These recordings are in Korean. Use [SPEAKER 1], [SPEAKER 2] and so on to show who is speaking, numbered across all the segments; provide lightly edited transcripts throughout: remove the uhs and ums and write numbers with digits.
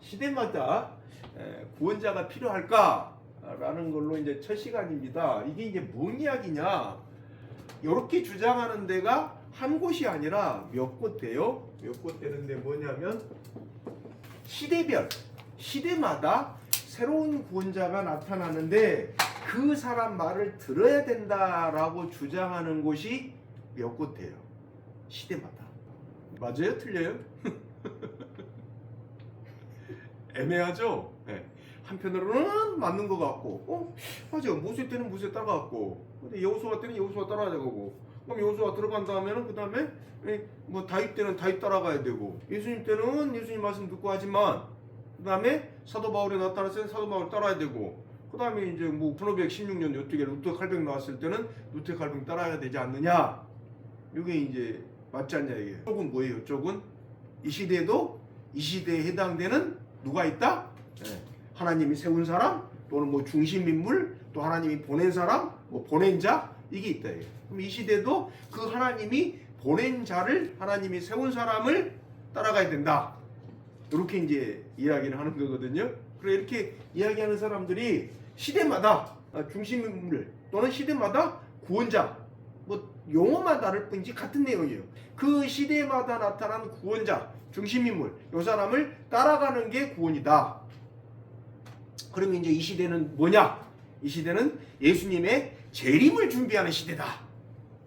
[SPEAKER 1] 시대마다 구원자가 필요할까라는 걸로 이제 첫 시간입니다. 이게 이제 뭔 이야기냐? 이렇게 주장하는 데가 한 곳이 아니라 몇 곳 돼요. 몇 곳 되는데 뭐냐면 시대별, 시대마다 새로운 구원자가 나타나는데 그 사람 말을 들어야 된다라고 주장하는 곳이 몇 곳 돼요. 시대마다. 맞아요? 틀려요? 애매하죠? 네. 한편으로는 맞는 것 같고, 맞아. 모세 때는 모세 따라갔고, 근데 여호수아 때는 여호수아 따라가야 되고, 그럼 여호수아 들어간 다음에는 그 다음에 뭐 다윗 때는 다윗 따라가야 되고, 예수님 때는 예수님 말씀 듣고 하지만, 그 다음에 사도 바울이 나타났을 때는 사도 바울 따라야 되고, 그 다음에 이제 뭐 1516년 요쪽에 루터 칼뱅 나왔을 때는 루터 칼뱅 따라야 되지 않느냐? 이게 이제 맞지 않냐 이게. 쪽은 뭐예요? 쪽은 이 시대에도 이 시대에 해당되는 누가 있다? 네. 하나님이 세운 사람 또는 뭐 중심 인물 또 하나님이 보낸 사람 뭐 보낸 자 이게 있다 이게. 그럼 이 시대도 그 하나님이 보낸 자를 하나님이 세운 사람을 따라가야 된다. 이렇게 이제 이야기를 하는 거거든요. 그래 이렇게 이야기하는 사람들이 시대마다 중심 인물 또는 시대마다 구원자 뭐 용어만 다를 뿐이지 같은 내용이에요. 그 시대마다 나타난 구원자 중심인물 이 사람을 따라가는 게 구원이다. 그러면 이제 이 시대는 뭐냐? 이 시대는 예수님의 재림을 준비하는 시대다.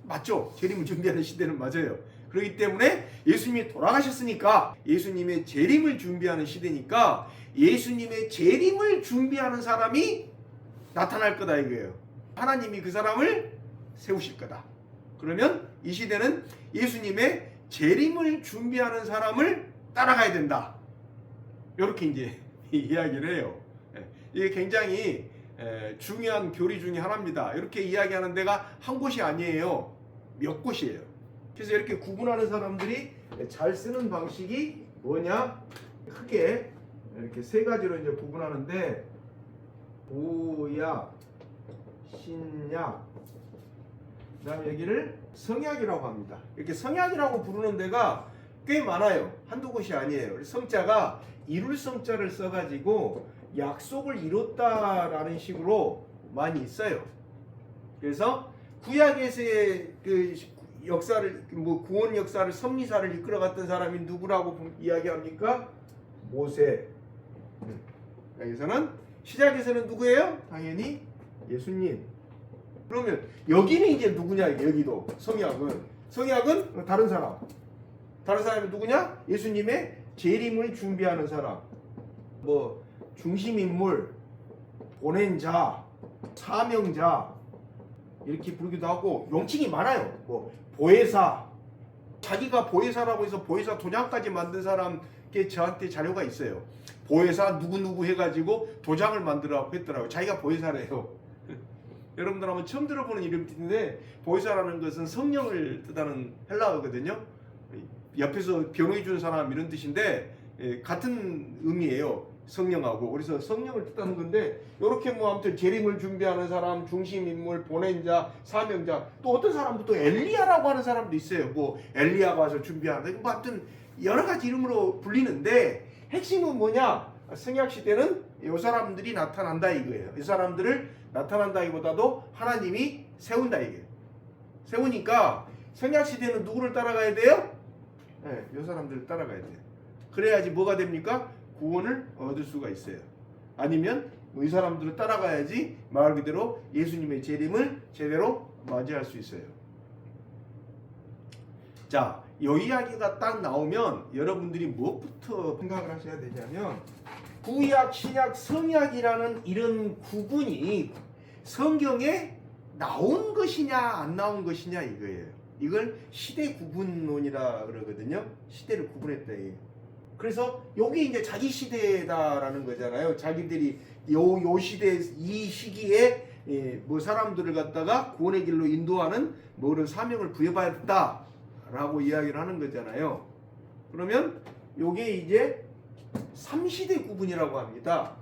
[SPEAKER 1] 맞죠? 재림을 준비하는 시대는 맞아요. 그렇기 때문에 예수님이 돌아가셨으니까 예수님의 재림을 준비하는 시대니까 예수님의 재림을 준비하는 사람이 나타날 거다 이거예요. 하나님이 그 사람을 세우실 거다. 그러면 이 시대는 예수님의 재림을 준비하는 사람을 따라가야 된다. 이렇게 이제 이야기를 해요. 이게 굉장히 중요한 교리 중에 하나입니다. 이렇게 이야기하는 데가 한 곳이 아니에요. 몇 곳이에요. 그래서 이렇게 구분하는 사람들이 잘 쓰는 방식이 뭐냐? 크게 이렇게 세 가지로 이제 구분하는데 구약, 신약, 그다음 여기를 성약이라고 합니다. 이렇게 성약이라고 부르는 데가 꽤 많아요. 한두 곳이 아니에요. 성자가 이룰 성자를 써가지고 약속을 이뤘다라는 식으로 많이 있어요. 그래서 구약에서의 그 역사를 뭐 구원 역사를 섭리사를 이끌어갔던 사람이 누구라고 이야기합니까? 모세. 여기서는 시작에서는 누구예요? 당연히 예수님. 그러면 여기는 이제 누구냐? 여기도 성약은 다른 사람이 누구냐? 예수님의 재림을 준비하는 사람. 뭐 중심인물, 보낸 자, 사명자 이렇게 부르기도 하고 용칭이 많아요. 뭐 보혜사, 자기가 보혜사라고 해서 보혜사 도장까지 만든 사람께 저한테 자료가 있어요. 보혜사 누구누구 해가지고 도장을 만들라고 했더라고요. 자기가 보혜사래요. 여러분들 한번 처음 들어보는 이름인데 보혜사라는 것은 성령을 뜻하는 헬라어거든요. 옆에서 변호해 준 사람 이런 뜻인데 같은 의미예요. 성령하고. 그래서 성령을 뜻하는 건데 이렇게 뭐 아무튼 재림을 준비하는 사람, 중심인물, 보낸 자, 사명자 또 어떤 사람도 또 엘리야라고 하는 사람도 있어요. 뭐 엘리야가 와서 준비하는 뭐 아무튼 여러 가지 이름으로 불리는데 핵심은 뭐냐? 성약 시대는 이 사람들이 나타난다 이거예요. 이 사람들을 나타난다기보다도 하나님이 세운다 이게. 세우니까 성약 시대는 누구를 따라가야 돼요? 네, 이 사람들을 따라가야 돼요. 그래야지 뭐가 됩니까? 구원을 얻을 수가 있어요. 아니면 이 사람들을 따라가야지 말 그대로 예수님의 재림을 제대로 맞이할 수 있어요. 자, 이 이야기가 딱 나오면 여러분들이 무엇부터 생각을 하셔야 되냐면 구약, 신약, 성약이라는 이런 구분이 성경에 나온 것이냐 안 나온 것이냐 이거예요. 이걸 시대 구분론이라 그러거든요. 시대를 구분했다 이거예요. 그래서 여기 이제 자기 시대다라는 거잖아요. 자기들이 요 시대 이 시기에 뭐 사람들을 갖다가 구원의 길로 인도하는 뭐 그런 사명을 부여받았다라고 이야기를 하는 거잖아요. 그러면 요게 이제 3시대 구분이라고 합니다.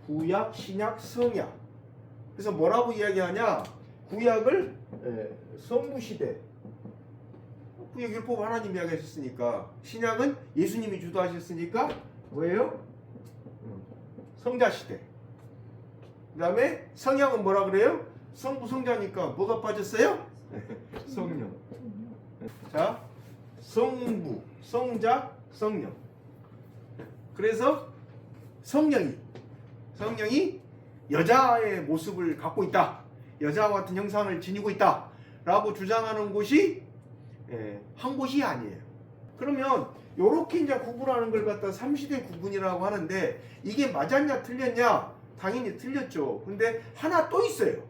[SPEAKER 1] 구약, 신약, 성약. 그래서 뭐라고 이야기하냐? 구약을 성부시대. 구약 율법 하나님이 이야기하셨으니까. 신약은 예수님이 주도하셨으니까 뭐예요? 성자시대. 그 다음에 성향은 뭐라 그래요? 성부 성자니까 뭐가 빠졌어요? 성령. 자, 성부, 성자, 성령. 그래서 성령이 여자의 모습을 갖고 있다. 여자와 같은 형상을 지니고 있다. 라고 주장하는 곳이 한 곳이 아니에요. 그러면 요렇게 이제 구분하는 걸 갖다 삼시대 구분이라고 하는데 이게 맞았냐 틀렸냐? 당연히 틀렸죠. 근데 하나 또 있어요.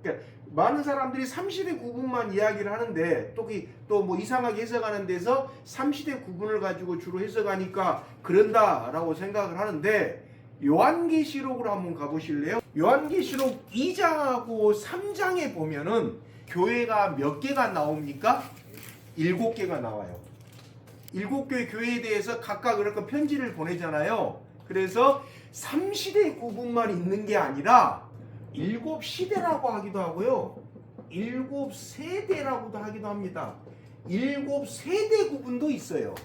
[SPEAKER 1] 그러니까 많은 사람들이 삼시대 구분만 이야기를 하는데 또 뭐 이상하게 해석하는 데서 삼시대 구분을 가지고 주로 해석하니까 그런다라고 생각을 하는데 요한계시록으로 한번 가보실래요? 요한계시록 2장하고 3장에 보면은 교회가 몇 개가 나옵니까? 7개가 나와요. 7개의 교회에 대해서 각각 그렇게 편지를 보내잖아요. 그래서 3시대 구분만 있는 게 아니라 7시대라고 하기도 하고요. 7세대라고도 하기도 합니다. 7세대 구분도 있어요.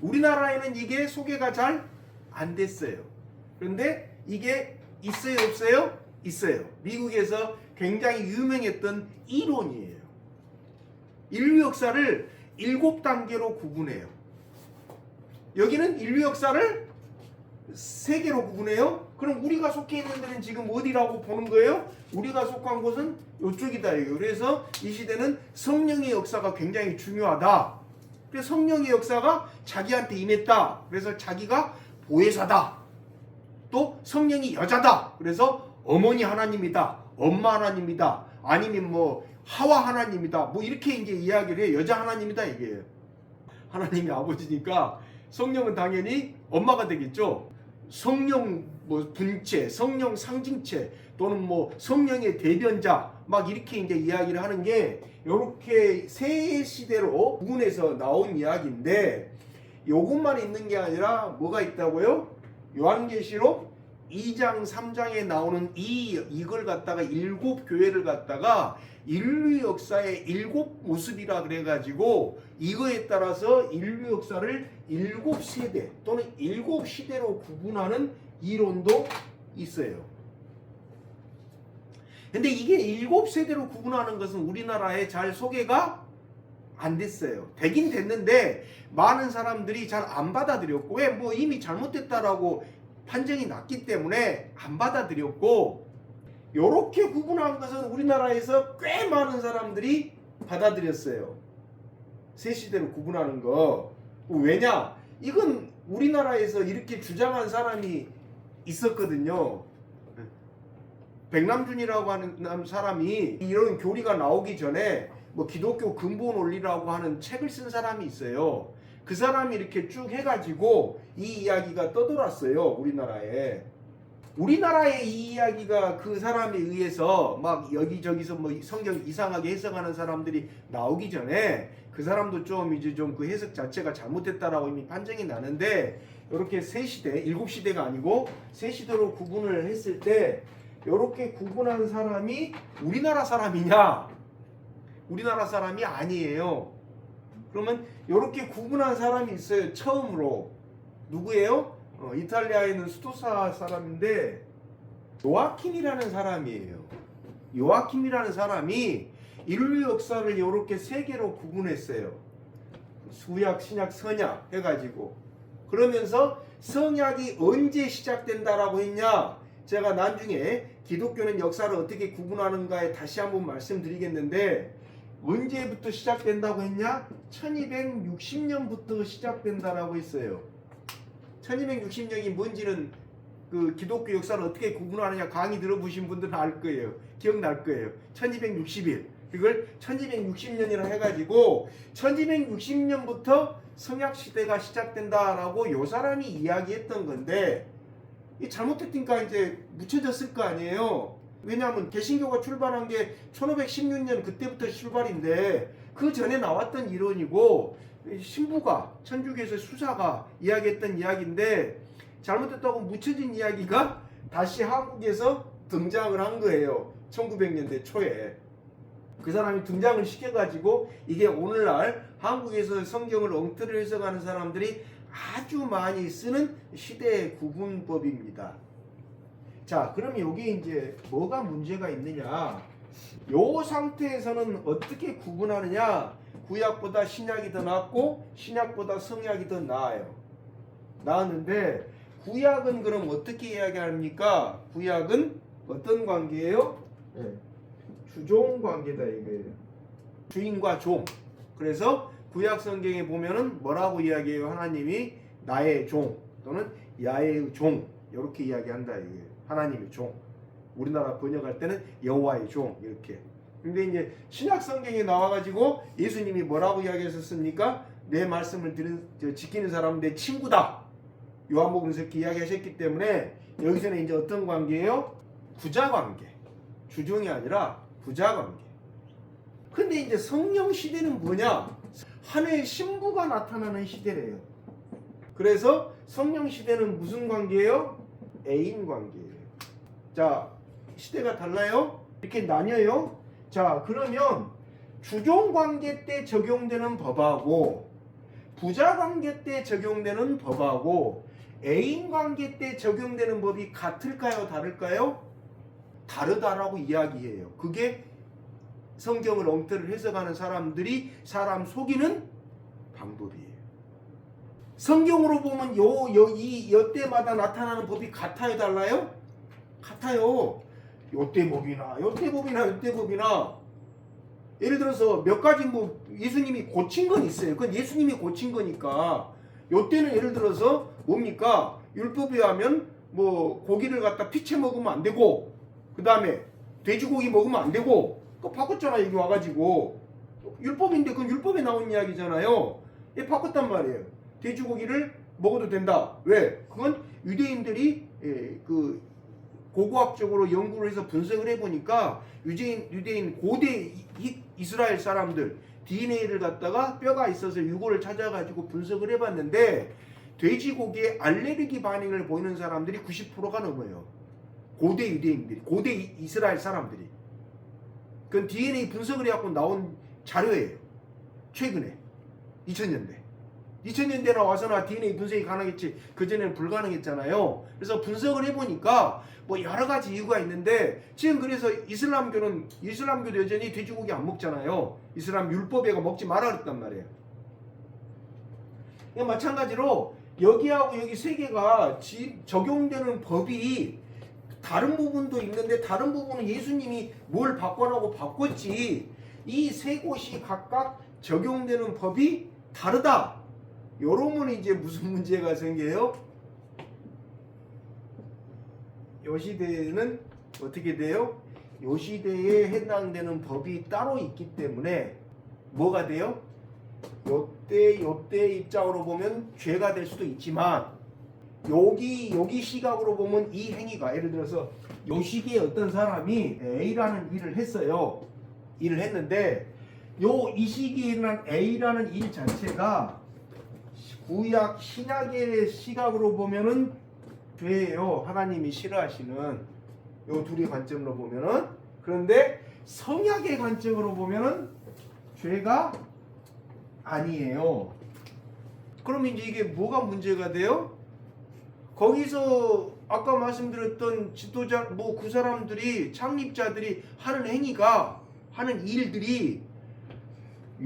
[SPEAKER 1] 우리나라에는 이게 소개가 잘 안 됐어요. 그런데 이게 있어요, 없어요? 있어요. 미국에서 굉장히 유명했던 이론이에요. 인류 역사를 7단계로 구분해요. 여기는 인류 역사를 3개로 구분해요. 그럼 우리가 속해 있는 데는 지금 어디라고 보는 거예요? 우리가 속한 곳은 이쪽이다. 그래서 이 시대는 성령의 역사가 굉장히 중요하다. 그래서 성령의 역사가 자기한테 임했다. 그래서 자기가 보혜사다. 또 성령이 여자다. 그래서 어머니 하나님이다. 엄마 하나님이다. 아니면 뭐 하와 하나님이다. 뭐 이렇게 이제 이야기를 해요. 여자 하나님이다 이게. 하나님이 아버지니까 성령은 당연히 엄마가 되겠죠. 성령 뭐 분체, 성령 상징체 또는 뭐 성령의 대변자 막 이렇게 이제 이야기를 하는 게 이렇게 세 시대로 구분해서 나온 이야기인데 요것만 있는 게 아니라 뭐가 있다고요? 요한계시록 2장 3장에 나오는 이걸 갖다가 7교회를 갖다가 인류 역사의 7모습이라 그래가지고 이거에 따라서 인류 역사를 7세대 또는 7시대로 구분하는 이론도 있어요. 근데 이게 7세대로 구분하는 것은 우리나라에 잘 소개가 안 됐어요. 되긴 됐는데 많은 사람들이 잘 안 받아들였고 왜 뭐 이미 잘못됐다라고 판정이 났기 때문에 안 받아들였고 요렇게 구분한 것은 우리나라에서 꽤 많은 사람들이 받아들였어요. 세 시대로 구분하는 거. 왜냐? 이건 우리나라에서 이렇게 주장한 사람이 있었거든요. 백남준이라고 하는 사람이 이런 교리가 나오기 전에 뭐 기독교 근본 원리라고 하는 책을 쓴 사람이 있어요. 그 사람이 이렇게 쭉 해가지고 이 이야기가 떠돌았어요. 우리나라에. 우리나라의 이 이야기가 그 사람에 의해서 막 여기저기서 뭐 성경 이상하게 해석하는 사람들이 나오기 전에 그 사람도 좀 이제 좀 그 해석 자체가 잘못됐다라고 이미 판정이 나는데 이렇게 세 시대, 7시대가 아니고 세 시대로 구분을 했을 때 이렇게 구분한 사람이 우리나라 사람이냐? 우리나라 사람이 아니에요. 그러면 이렇게 구분한 사람이 있어요. 처음으로. 누구예요? 이탈리아에 있는 수도사 사람인데 요아킴이라는 사람이에요. 요아킴이라는 사람이 인류 역사를 이렇게 세 개로 구분했어요. 수약, 신약, 선약 해가지고. 그러면서 성약이 언제 시작된다라고 했냐? 제가 나중에 기독교는 역사를 어떻게 구분하는가에 다시 한번 말씀드리겠는데 언제부터 시작된다고 했냐? 1260년부터 시작된다라고 했어요. 1260년이 뭔지는 그 기독교 역사를 어떻게 구분하느냐 강의 들어보신 분들은 알 거예요. 기억날 거예요. 1260일. 이걸 1260년이라 해가지고 1260년부터 성약시대가 시작된다라고 요 사람이 이야기했던 건데 잘못했으니까 이제 묻혀졌을 거 아니에요. 왜냐하면 개신교가 출발한 게 1516년 그때부터 출발인데 그 전에 나왔던 이론이고 신부가 천주교에서 수사가 이야기했던 이야기인데 잘못됐다고 묻혀진 이야기가 다시 한국에서 등장을 한 거예요. 1900년대 초에. 그 사람이 등장을 시켜가지고 이게 오늘날 한국에서 성경을 엉터리로 해석하는 사람들이 아주 많이 쓰는 시대의 구분법입니다. 자, 그럼 여기 이제 뭐가 문제가 있느냐? 요 상태에서는 어떻게 구분하느냐? 구약보다 신약이 더 낫고 신약보다 성약이 더 나아요. 나았는데 구약은 그럼 어떻게 이야기합니까? 구약은 어떤 관계예요? 네. 주종 관계다 이거예요. 주인과 종. 그래서 구약 성경에 보면은 뭐라고 이야기해요? 하나님이 나의 종 또는 야의 종 이렇게 이야기한다 이게 하나님의 종. 우리나라 번역할 때는 여호와의 종 이렇게. 근데 이제 신약 성경에 나와가지고 예수님이 뭐라고 이야기하셨습니까? 내 말씀을 지키는 사람은 내 친구다. 요한복음에서 이렇게 이야기하셨기 때문에 여기서는 이제 어떤 관계예요? 부자 관계. 주종이 아니라 부자 관계. 근데 이제 성령 시대는 뭐냐? 하늘의 신부가 나타나는 시대래요. 그래서 성령 시대는 무슨 관계예요? 애인 관계예요. 자, 시대가 달라요? 이렇게 나뉘어요. 자, 그러면 주종 관계 때 적용되는 법하고 부자 관계 때 적용되는 법하고 애인 관계 때 적용되는 법이 같을까요? 다를까요? 다르다라고 이야기해요. 그게 성경을 엉터리로 해석하는 사람들이 사람 속이는 방법이에요. 성경으로 보면 이때마다 나타나는 법이 같아요, 달라요? 같아요. 요때 법이나 예를 들어서 몇 가지 뭐 예수님이 고친 건 있어요. 그건 예수님이 고친 거니까. 요때는 예를 들어서 뭡니까? 율법에 의하면 뭐 고기를 갖다 피채 먹으면 안 되고 그 다음에 돼지고기 먹으면 안 되고 그거 바꿨잖아. 여기 와가지고 율법인데 그건 율법에 나온 이야기잖아요. 얘 바꿨단 말이에요. 돼지고기를 먹어도 된다. 왜? 그건 유대인들이 그 고고학적으로 연구를 해서 분석을 해보니까 유대인 고대 이스라엘 사람들 DNA를 갖다가 뼈가 있어서 유골을 찾아가지고 분석을 해봤는데 돼지고기에 알레르기 반응을 보이는 사람들이 90%가 넘어요. 고대 유대인들이, 고대 이스라엘 사람들이. 그건 DNA 분석을 해갖고 나온 자료예요. 최근에 2000년대 나와서나 DNA 분석이 가능했지 그전에는 불가능했잖아요. 그래서 분석을 해보니까 뭐 여러 가지 이유가 있는데 지금 그래서 이슬람교도 여전히 돼지고기 안 먹잖아요. 이슬람 율법에가 먹지 말아 그랬단 말이에요. 마찬가지로 여기하고 여기 세 개가 적용되는 법이 다른 부분도 있는데 다른 부분은 예수님이 뭘 바꿔라고 바꿨지 이 세 곳이 각각 적용되는 법이 다르다. 요러면 이제 무슨 문제가 생겨요? 요 시대에는 어떻게 돼요? 요 시대에 해당되는 법이 따로 있기 때문에 뭐가 돼요? 요때 입장으로 보면 죄가 될 수도 있지만 여기 시각으로 보면 이 행위가 예를 들어서 요 시기에 어떤 사람이 A라는 일을 했어요. 일을 했는데 이 시기에 일어난 A라는 일 자체가 구약 신약의 시각으로 보면은 죄예요. 하나님이 싫어하시는 요 둘의 관점으로 보면은. 그런데 성약의 관점으로 보면은 죄가 아니에요. 그러면 이제 이게 뭐가 문제가 돼요? 거기서 아까 말씀드렸던 지도자 뭐 그 사람들이 창립자들이 하는 행위가 하는 일들이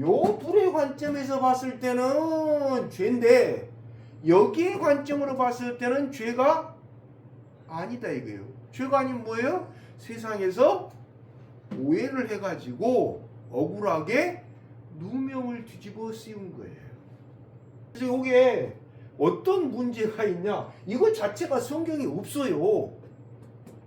[SPEAKER 1] 요 둘의 관점에서 봤을 때는 죄인데 여기의 관점으로 봤을 때는 죄가 아니다 이거예요. 죄가 아니면 뭐예요? 세상에서 오해를 해가지고 억울하게 누명을 뒤집어 씌운 거예요. 그래서 이게 어떤 문제가 있냐? 이거 자체가 성경에 없어요.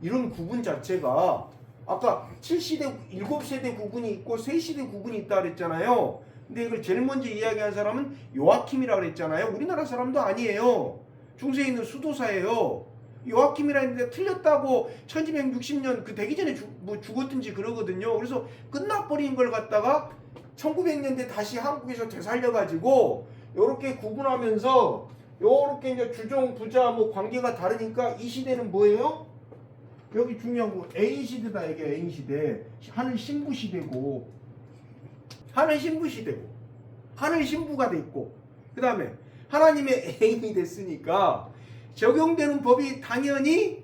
[SPEAKER 1] 이런 구분 자체가. 아까 7시대, 7세대 구분이 있고 3시대 구분이 있다 그랬잖아요. 근데 이걸 제일 먼저 이야기한 사람은 요아킴이라고 그랬잖아요. 우리나라 사람도 아니에요. 중세에 있는 수도사예요. 요아킴이라 했는데 틀렸다고 1260년 그 되기 전에 죽었든지 그러거든요. 그래서 끝나버린 걸 갖다가 1900년대 다시 한국에서 되살려가지고 요렇게 구분하면서 요렇게 이제 주종 부자 뭐 관계가 다르니까 이 시대는 뭐예요? 여기 중요한 거 A 시대다 이게 A 시대. 하늘 신부 시대고 하늘 신부 시대고 하늘 신부가 됐고 그 다음에 하나님의 애인이 됐으니까 적용되는 법이 당연히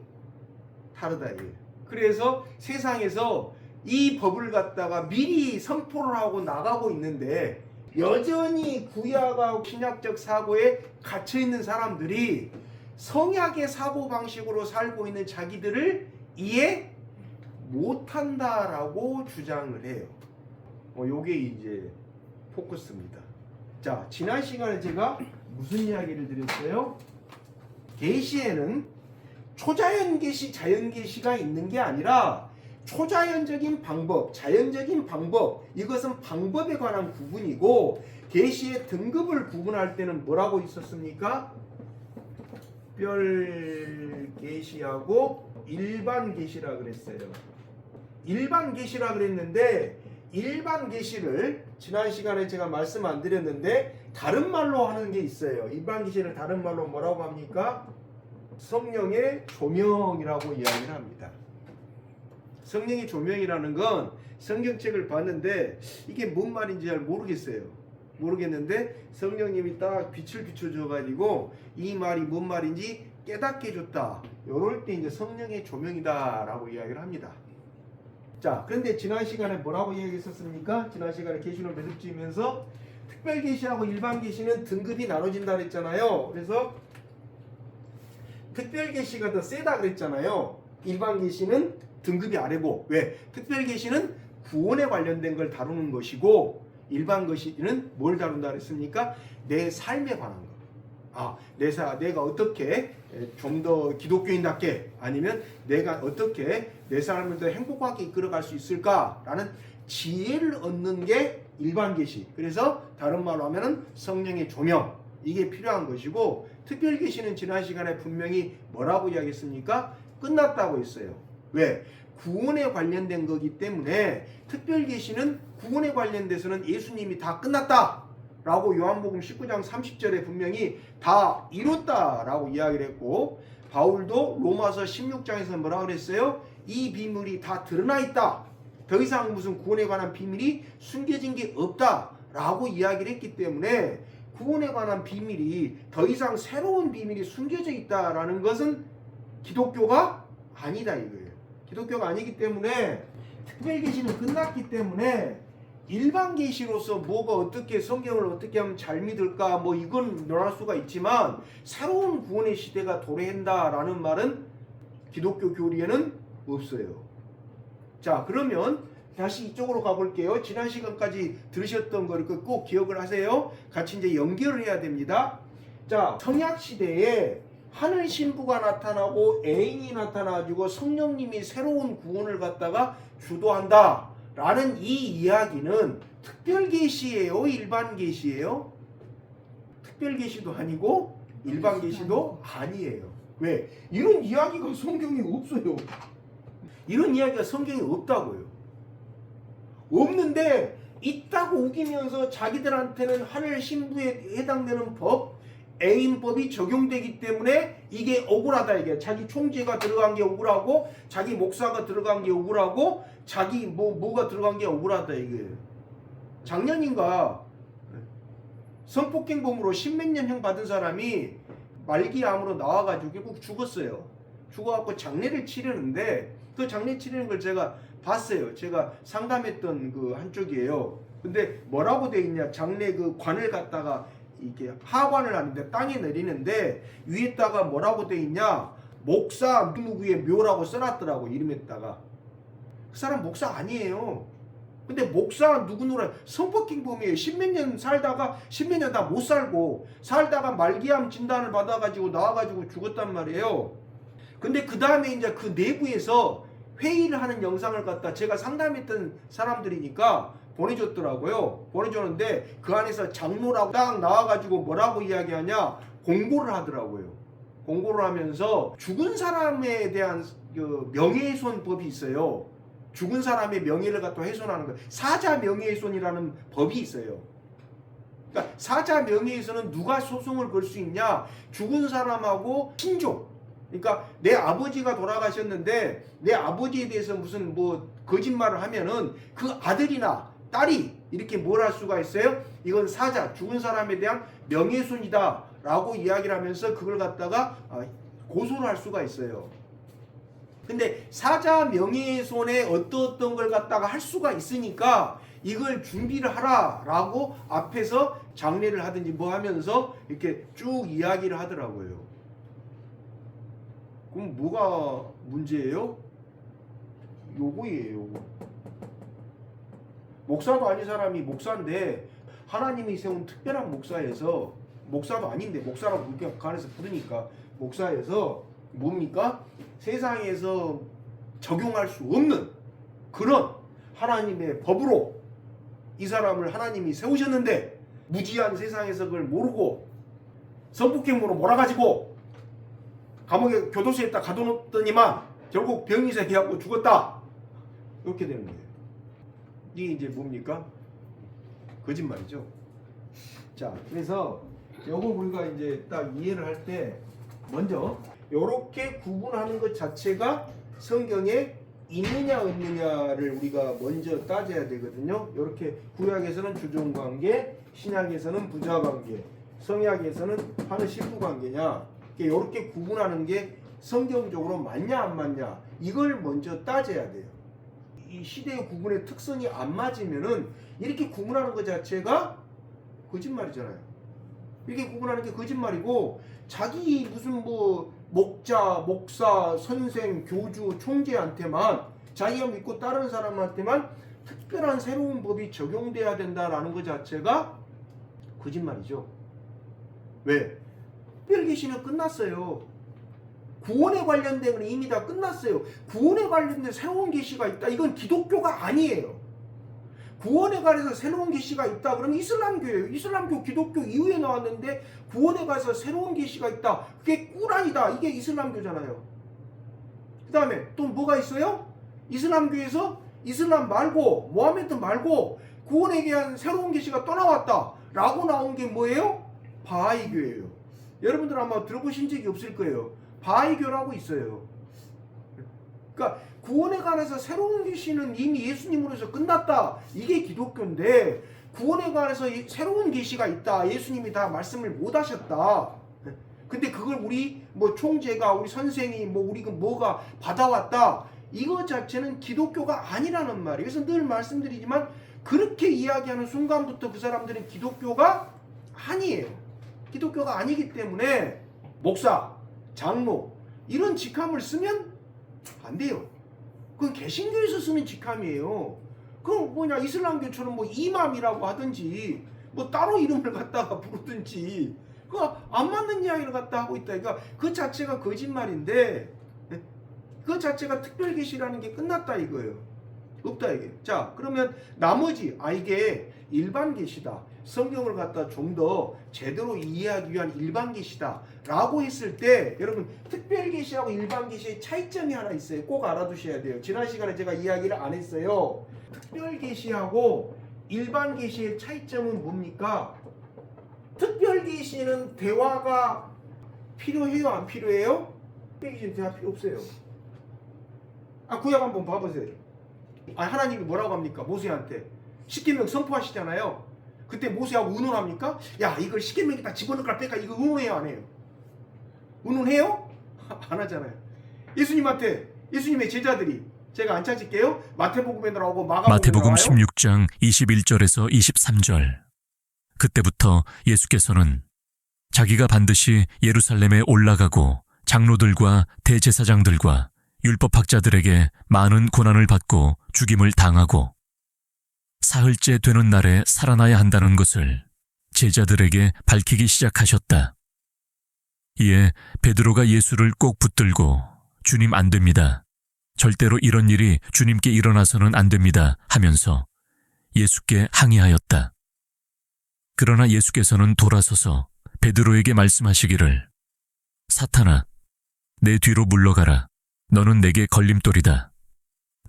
[SPEAKER 1] 다르다 이거예요. 그래서 세상에서 이 법을 갖다가 미리 선포를 하고 나가고 있는데 여전히 구약하고 신약적 사고에 갇혀있는 사람들이 성약의 사고방식으로 살고 있는 자기들을 이해 못한다라고 주장을 해요. 요게 이제 포커스입니다. 자, 지난 시간에 제가 무슨 이야기를 드렸어요? 계시에는 초자연 계시, 자연 계시가 있는 게 아니라 초자연적인 방법, 자연적인 방법, 이것은 방법에 관한 구분이고 계시의 등급을 구분할 때는 뭐라고 있었습니까? 특별 계시하고 일반 계시라 그랬어요. 일반 계시라 그랬는데 일반 계시를 지난 시간에 제가 말씀 안 드렸는데 다른 말로 하는 게 있어요. 일반 계시를 다른 말로 뭐라고 합니까? 성령의 조명이라고 이야기를 합니다. 성령의 조명이라는 건 성경책을 봤는데 이게 뭔 말인지 잘 모르겠는데 성령님이 딱 빛을 비춰줘 가지고 이 말이 뭔 말인지 깨닫게 해줬다. 이럴 때 이제 성령의 조명이다 라고 이야기를 합니다. 자, 그런데 지난 시간에 뭐라고 이야기했었습니까? 지난 시간에 계시록 매듭지으면서 특별 계시하고 일반 계시는 등급이 나눠진다 그랬잖아요. 그래서 특별 계시가 더 세다 그랬잖아요. 일반 계시는 등급이 아래고 왜? 특별 계시는 구원에 관련된 걸 다루는 것이고 일반 계시는 뭘 다룬다 그랬습니까? 내 삶에 관한 거. 내가 어떻게 좀 더 기독교인답게 아니면 내가 어떻게 내 삶을 더 행복하게 이끌어갈 수 있을까라는 지혜를 얻는 게 일반 계시. 그래서 다른 말로 하면은 성령의 조명 이게 필요한 것이고 특별 계시는 지난 시간에 분명히 뭐라고 이야기했습니까? 끝났다고 했어요. 왜? 구원에 관련된 거기 때문에 특별 계시는 구원에 관련돼서는 예수님이 다 끝났다 라고 요한복음 19장 30절에 분명히 다 이뤘다라고 이야기를 했고 바울도 로마서 16장에서 뭐라고 그랬어요? 이 비밀이 다 드러나 있다. 더 이상 무슨 구원에 관한 비밀이 숨겨진 게 없다라고 이야기를 했기 때문에 구원에 관한 비밀이 더 이상 새로운 비밀이 숨겨져 있다라는 것은 기독교가 아니다 이거예요. 기독교가 아니기 때문에 특별 계시는 끝났기 때문에 일반 계시로서 뭐가 어떻게 성경을 어떻게 하면 잘 믿을까 뭐 이건 논할 수가 있지만 새로운 구원의 시대가 도래한다라는 말은 기독교 교리에는 없어요. 자, 그러면 다시 이쪽으로 가볼게요. 지난 시간까지 들으셨던 걸 꼭 기억을 하세요. 같이 이제 연결을 해야 됩니다. 자, 성약 시대에 하늘 신부가 나타나고 애인이 나타나가지고 성령님이 새로운 구원을 갖다가 주도한다. 라는 이 이야기는 특별 계시예요? 일반 계시예요? 특별 계시도 아니고 일반 계시도 아니에요. 왜? 이런 이야기가 성경에 없어요. 이런 이야기가 성경에 없다고요. 없는데 있다고 우기면서 자기들한테는 하늘 신부에 해당되는 법, 애인법이 적용되기 때문에 이게 억울하다 이게 자기 총재가 들어간 게 억울하고 자기 목사가 들어간 게 억울하고 자기 뭐가 들어간 게 억울하다 이게. 작년인가 성폭행범으로 10몇 년 형 받은 사람이 말기암으로 나와가지고 결국 죽었어요. 죽어갖고 장례를 치르는데 그 장례 치르는 걸 제가 봤어요. 제가 상담했던 그 한쪽이에요. 근데 뭐라고 돼 있냐? 장례 그 관을 갖다가 이게 하관을 하는데 땅에 내리는데 위에다가 뭐라고 돼 있냐? 목사 누구의 묘라고 써놨더라고 이름에다가. 그 사람 목사 아니에요. 근데 목사 누구누라 성폭행범이에요. 십몇 년 살다가 십몇 년 다 못 살고 살다가 말기암 진단을 받아가지고 나와가지고 죽었단 말이에요. 근데 그 다음에 이제 그 내부에서 회의를 하는 영상을 갖다 제가 상담했던 사람들이니까 보내줬더라고요. 보내줬는데 그 안에서 장로라고 딱 나와가지고 뭐라고 이야기하냐 공고를 하더라고요. 공고를 하면서 죽은 사람에 대한 그 명예훼손법이 있어요. 죽은 사람의 명예를 갖다 훼손하는 거 사자 명예훼손이라는 법이 있어요. 그러니까 사자 명예훼손은 누가 소송을 걸 수 있냐? 죽은 사람하고 친족. 그러니까 내 아버지가 돌아가셨는데 내 아버지에 대해서 무슨 뭐 거짓말을 하면은 그 아들이나 딸이 이렇게 뭘 할 수가 있어요? 이건 사자, 죽은 사람에 대한 명예훼손이다 라고 이야기를 하면서 그걸 갖다가 고소를 할 수가 있어요. 근데 사자 명예훼손에 어떤 걸 갖다가 할 수가 있으니까 이걸 준비를 하라 라고 앞에서 장례를 하든지 뭐 하면서 이렇게 쭉 이야기를 하더라고요. 그럼 뭐가 문제예요? 요거예요, 요거. 목사도 아닌 사람이 목사인데 하나님이 세운 특별한 목사에서, 목사도 아닌데 목사라고 간에서 부르니까 목사에서 뭡니까? 세상에서 적용할 수 없는 그런 하나님의 법으로 이 사람을 하나님이 세우셨는데 무지한 세상에서 그걸 모르고 성폭행으로 몰아가지고 감옥에 교도소에다 가둬놓더니만 결국 병이사 해갖고 죽었다. 이렇게 되는 거예요. 이게 이제 뭡니까? 거짓말이죠. 자, 그래서 요거 우리가 이제 딱 이해를 할 때 먼저 요렇게 구분하는 것 자체가 성경에 있느냐 없느냐를 우리가 먼저 따져야 되거든요. 요렇게 구약에서는 주종관계, 신약에서는 부자관계, 성약에서는 하늘 식구관계냐, 요렇게 구분하는 게 성경적으로 맞냐 안 맞냐 이걸 먼저 따져야 돼요. 이 시대의 구분의 특성이 안 맞으면은 이렇게 구분하는 것 자체가 거짓말이잖아요. 이렇게 구분하는 게 거짓말이고, 자기 무슨 뭐 목자, 목사, 선생, 교주, 총재한테만, 자기가 믿고 따르는 사람한테만 특별한 새로운 법이 적용돼야 된다라는 것 자체가 거짓말이죠. 왜? 특별계시는 끝났어요. 구원에 관련된 건 이미 다 끝났어요. 구원에 관련된 새로운 계시가 있다. 이건 기독교가 아니에요. 구원에 관해서 새로운 계시가 있다. 그러면 이슬람교예요. 이슬람교, 기독교 이후에 나왔는데 구원에 관해서 새로운 계시가 있다. 그게 꾸란이다. 이게 이슬람교잖아요. 그 다음에 또 뭐가 있어요? 이슬람교에서 이슬람 말고 모하메드 말고 구원에 대한 새로운 계시가 또 나왔다 라고 나온 게 뭐예요? 바하이교예요. 여러분들 아마 들어보신 적이 없을 거예요. 바하이교라고 있어요. 그러니까 구원에 관해서 새로운 계시는 이미 예수님으로서 끝났다. 이게 기독교인데, 구원에 관해서 새로운 계시가 있다. 예수님이 다 말씀을 못 하셨다. 근데 그걸 우리 뭐 총재가, 우리 선생이, 뭐 우리 뭐가 받아왔다. 이거 자체는 기독교가 아니라는 말이에요. 그래서 늘 말씀드리지만 그렇게 이야기하는 순간부터 그 사람들은 기독교가 아니에요. 기독교가 아니기 때문에 목사, 장로 이런 직함을 쓰면 안 돼요. 그건 개신교에서 쓰는 직함이에요. 그럼 뭐냐, 이슬람교처럼 뭐 이맘이라고 하든지 뭐 따로 이름을 갖다가 부르든지 그거 안 맞는 이야기를 갖다 하고 있다. 그러니까 그 자체가 거짓말인데, 그 자체가 특별계시라는 게 끝났다 이거예요. 없다 이게. 자, 그러면 나머지 이게 일반 계시다. 성경을 갖다 좀 더 제대로 이해하기 위한 일반 계시다 라고 했을 때, 여러분 특별 계시하고 일반 계시의 차이점이 하나 있어요. 꼭 알아두셔야 돼요. 지난 시간에 제가 이야기를 안 했어요. 특별 계시하고 일반 계시의 차이점은 뭡니까? 특별 계시는 대화가 필요해요, 안 필요해요? 특별 계시는 대화 필요 없어요. 구약 한번 봐보세요. 하나님이 뭐라고 합니까? 모세한테 십계명 선포하시잖아요. 그때 모세하고 의논합니까? 야, 이걸 십계명에다 집어넣을까 뺄까? 이거 의논해요, 안 해요? 의논해요? 안 하잖아요. 예수님한테, 예수님의 제자들이, 제가 안 찾을게요. 마태복음에 나오고
[SPEAKER 2] 마태복음 16장 21절에서 23절. 그때부터 예수께서는 자기가 반드시 예루살렘에 올라가고 장로들과 대제사장들과 율법학자들에게 많은 고난을 받고 죽임을 당하고 사흘째 되는 날에 살아나야 한다는 것을 제자들에게 밝히기 시작하셨다. 이에 베드로가 예수를 꼭 붙들고 주님 안 됩니다. 절대로 이런 일이 주님께 일어나서는 안 됩니다 하면서 예수께 항의하였다. 그러나 예수께서는 돌아서서 베드로에게 말씀하시기를, 사탄아, 내 뒤로 물러가라. 너는 내게 걸림돌이다.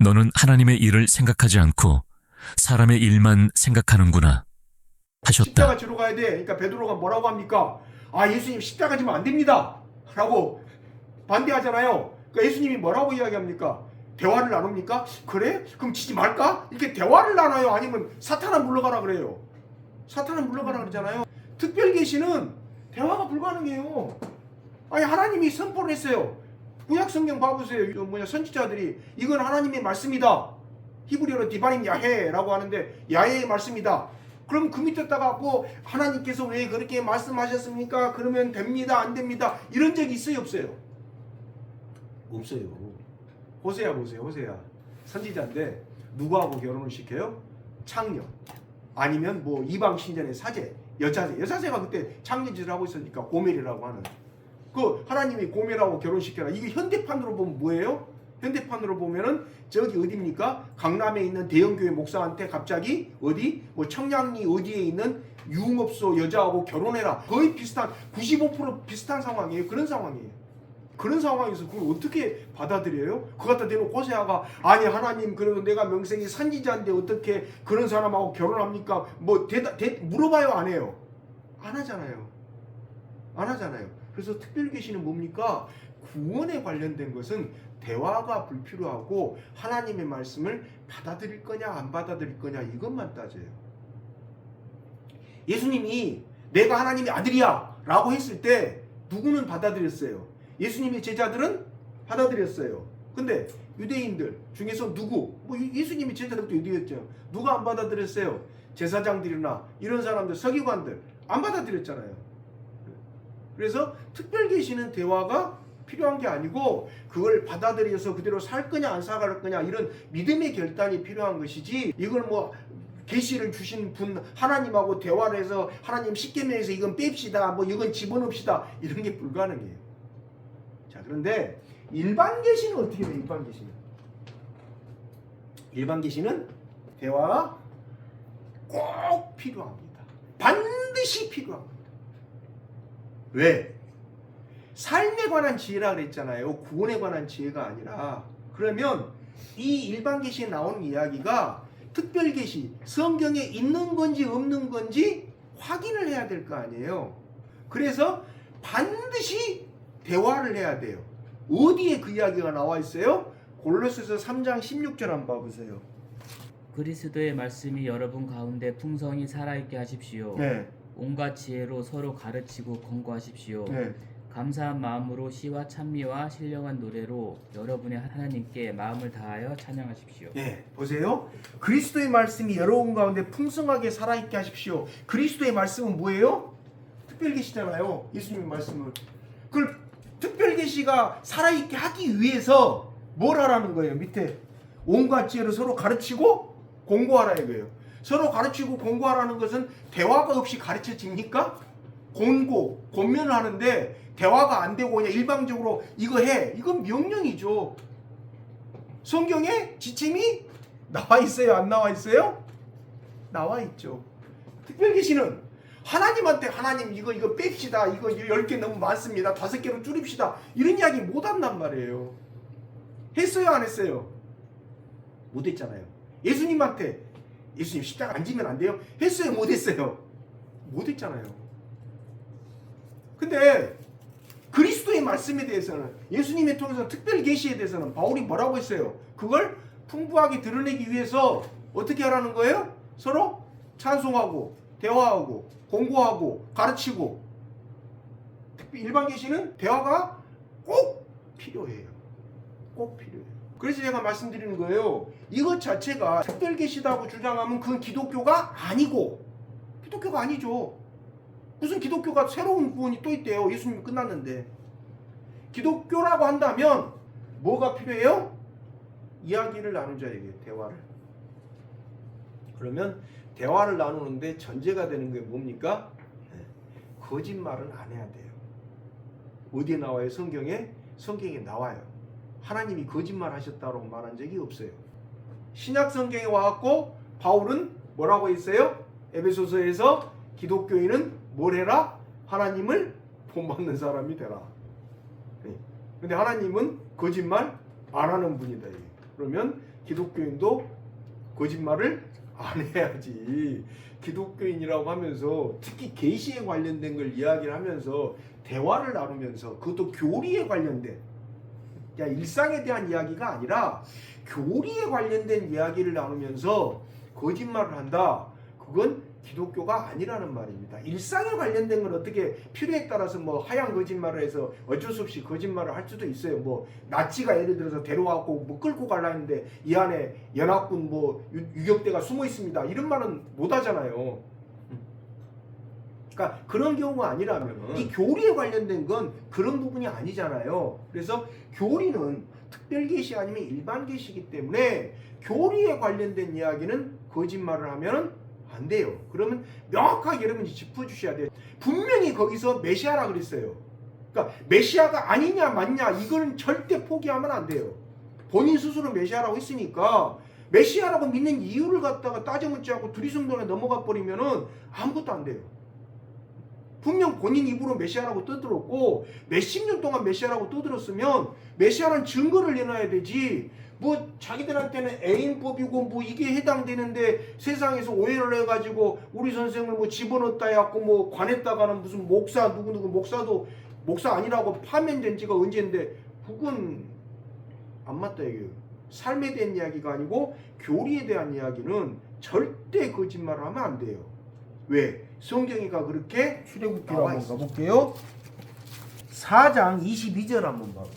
[SPEAKER 2] 너는 하나님의 일을 생각하지 않고 사람의 일만 생각하는구나 하셨다.
[SPEAKER 1] 십자가 지러 가야 돼. 그러니까 베드로가 뭐라고 합니까? 예수님 십자가 지면 안 됩니다 라고 반대하잖아요. 그러니까 예수님이 뭐라고 이야기합니까? 대화를 나눕니까? 그래? 그럼 치지 말까? 이렇게 대화를 나눠요? 아니면 사탄아 물러가라 그래요? 사탄아 물러가라 그러잖아요. 특별 계시는 대화가 불가능해요. 아니 하나님이 선포를 했어요. 구약 성경 봐보세요. 선지자들이 이건 하나님의 말씀이다. 히브리어로 디바임 야해라고 하는데 야해의 말씀이다. 그럼 그 밑에다가 뭐 하나님께서 왜 그렇게 말씀하셨습니까? 그러면 됩니다, 안 됩니다. 이런 적이 있어요, 없어요? 없어요. 호세아 보세요. 호세아 선지자인데 누구하고 결혼을 시켜요? 창녀 아니면 뭐 이방 신전의 사제 여사제가 그때 창녀짓을 하고 있으니까 고멜이라고 하는 그 하나님이 고멜하고 결혼시켜라. 이게 현대판으로 보면 뭐예요? 현대판으로 보면은 저기 어디입니까? 강남에 있는 대형교회 목사한테 갑자기 어디 뭐 청량리 어디에 있는 유흥업소 여자하고 결혼해라. 거의 비슷한 95% 비슷한 상황이에요. 그런 상황이에요. 그런 상황에서 그걸 어떻게 받아들여요? 그거 갖다 대놓고 호세아가 아니 하나님 그래도 내가 명색이 선지자인데 어떻게 그런 사람하고 결혼합니까? 뭐 물어봐요? 안 해요? 안 하잖아요. 안 하잖아요. 그래서 특별 계시는 뭡니까? 구원에 관련된 것은 대화가 불필요하고 하나님의 말씀을 받아들일 거냐 안 받아들일 거냐 이것만 따져요. 예수님이 내가 하나님의 아들이야 라고 했을 때 누구는 받아들였어요? 예수님의 제자들은 받아들였어요. 근데 유대인들 중에서 누구? 뭐 예수님의 제자들도 유대였죠. 누가 안 받아들였어요? 제사장들이나 이런 사람들, 서기관들 안 받아들였잖아요. 그래서 특별 계시는 대화가 필요한 게 아니고 그걸 받아들여서 그대로 살 거냐 안 살 거냐 이런 믿음의 결단이 필요한 것이지 이걸 뭐 계시를 주신 분 하나님하고 대화를 해서 하나님 십계명에서 이건 뺍시다 뭐 이건 집어넣읍시다 이런 게 불가능해요. 자 그런데 일반 계시는 어떻게 돼요? 일반 계시는 대화가 꼭 필요합니다. 반드시 필요합니다. 왜? 삶에 관한 지혜라 그랬잖아요. 구원에 관한 지혜가 아니라. 그러면 이 일반 계시에 나오는 이야기가 특별 계시, 성경에 있는 건지 없는 건지 확인을 해야 될 거 아니에요. 그래서 반드시 대화를 해야 돼요. 어디에 그 이야기가 나와 있어요? 골로새서 3장 16절 한번 봐보세요.
[SPEAKER 3] 그리스도의 말씀이 여러분 가운데 풍성히 살아있게 하십시오.
[SPEAKER 1] 네.
[SPEAKER 3] 온갖 지혜로 서로 가르치고 권고하십시오.
[SPEAKER 1] 네.
[SPEAKER 3] 감사한 마음으로 시와 찬미와 신령한 노래로 여러분의 하나님께 마음을 다하여 찬양하십시오.
[SPEAKER 1] 네, 보세요. 그리스도의 말씀이 여러분 가운데 풍성하게 살아있게 하십시오. 그리스도의 말씀은 뭐예요? 특별계시잖아요. 예수님의 말씀은. 그걸 특별계시가 살아있게 하기 위해서 뭘 하라는 거예요? 밑에 온갖 지혜로 서로 가르치고 공고하라 이거예요. 서로 가르치고 공고하라는 것은 대화가 없이 가르쳐집니까? 권면을 하는데 대화가 안 되고 그냥 일방적으로 이거 해. 이건 명령이죠. 성경에 지침이 나와 있어요? 안 나와 있어요? 나와 있죠. 특별계시는 하나님한테 하나님 이거 뺍시다. 이거 10개 너무 많습니다. 5개로 줄입시다. 이런 이야기 못 한단 말이에요. 했어요? 안 했어요? 못 했잖아요. 예수님한테 예수님 십자가 안 지면 안 돼요? 했어요? 못 했어요? 못 했잖아요. 근데 그리스도의 말씀에 대해서는 예수님의 통해서 특별 계시에 대해서는 바울이 뭐라고 했어요? 그걸 풍부하게 드러내기 위해서 어떻게 하라는 거예요? 서로 찬송하고 대화하고 공고하고 가르치고. 일반 계시는 대화가 꼭 필요해요. 꼭 필요해요. 그래서 제가 말씀드리는 거예요. 이것 자체가 특별 계시다고 주장하면 그건 기독교가 아니고 기독교가 아니죠. 무슨 기독교가 새로운 구원이 또 있대요. 예수님이 끝났는데. 기독교라고 한다면 뭐가 필요해요? 이야기를 나누자에게 대화를. 그러면 대화를 나누는데 전제가 되는 게 뭡니까? 거짓말은 안 해야 돼요. 어디에 나와요? 성경에 나와요. 하나님이 거짓말 하셨다고 말한 적이 없어요. 신약 성경에 와갖고 바울은 뭐라고 했어요? 에베소서에서 기독교인은 뭘 해라? 하나님을 본받는 사람이 되라. 근데 하나님은 거짓말 안 하는 분이다. 그러면 기독교인도 거짓말을 안 해야지. 기독교인이라고 하면서 특히 계시에 관련된 걸 이야기를 하면서 대화를 나누면서 그것도 교리에 관련된 자, 일상에 대한 이야기가 아니라 교리에 관련된 이야기를 나누면서 거짓말을 한다. 그건 기독교가 아니라는 말입니다. 일상에 관련된 건 어떻게 필요에 따라서 뭐 하얀 거짓말을 해서 어쩔 수 없이 거짓말을 할 수도 있어요. 뭐 나치가 예를 들어서 데려와갖고 뭐 끌고 가려 했는데 이 안에 연합군 뭐 유격대가 숨어 있습니다. 이런 말은 못 하잖아요. 그러니까 그런 경우가 아니라면 이 교리에 관련된 건 그런 부분이 아니잖아요. 그래서 교리는 특별 계시 아니면 일반 계시이기 때문에 교리에 관련된 이야기는 거짓말을 하면 안 돼요. 그러면 명확하게 여러분이 짚어주셔야 돼요. 분명히 거기서 메시아라 그랬어요. 그러니까 메시아가 아니냐 맞냐 이거는 절대 포기하면 안 돼요. 본인 스스로 메시아라고 했으니까 메시아라고 믿는 이유를 갖다가 따져묻지 않고 두리승돈에 넘어가 버리면은 아무것도 안 돼요. 분명 본인 입으로 메시아라고 떠들었고 몇십 년 동안 메시아라고 떠들었으면 메시아란 증거를 내놔야 되지. 뭐 자기들한테는 애인법이고 뭐 이게 해당되는데 세상에서 오해를 해가지고 우리 선생을 뭐 집어넣었다 해갖고 뭐 관했다가는 무슨 목사 누구누구 목사도 목사 아니라고 파면된 지가 언젠데 그건 안 맞다 이게. 삶에 대한 이야기가 아니고 교리에 대한 이야기는 절대 거짓말을 하면 안 돼요. 왜? 성경이가 그렇게 출애굽기로 한번 가볼게요. 4장 22절 한번 봐보세요.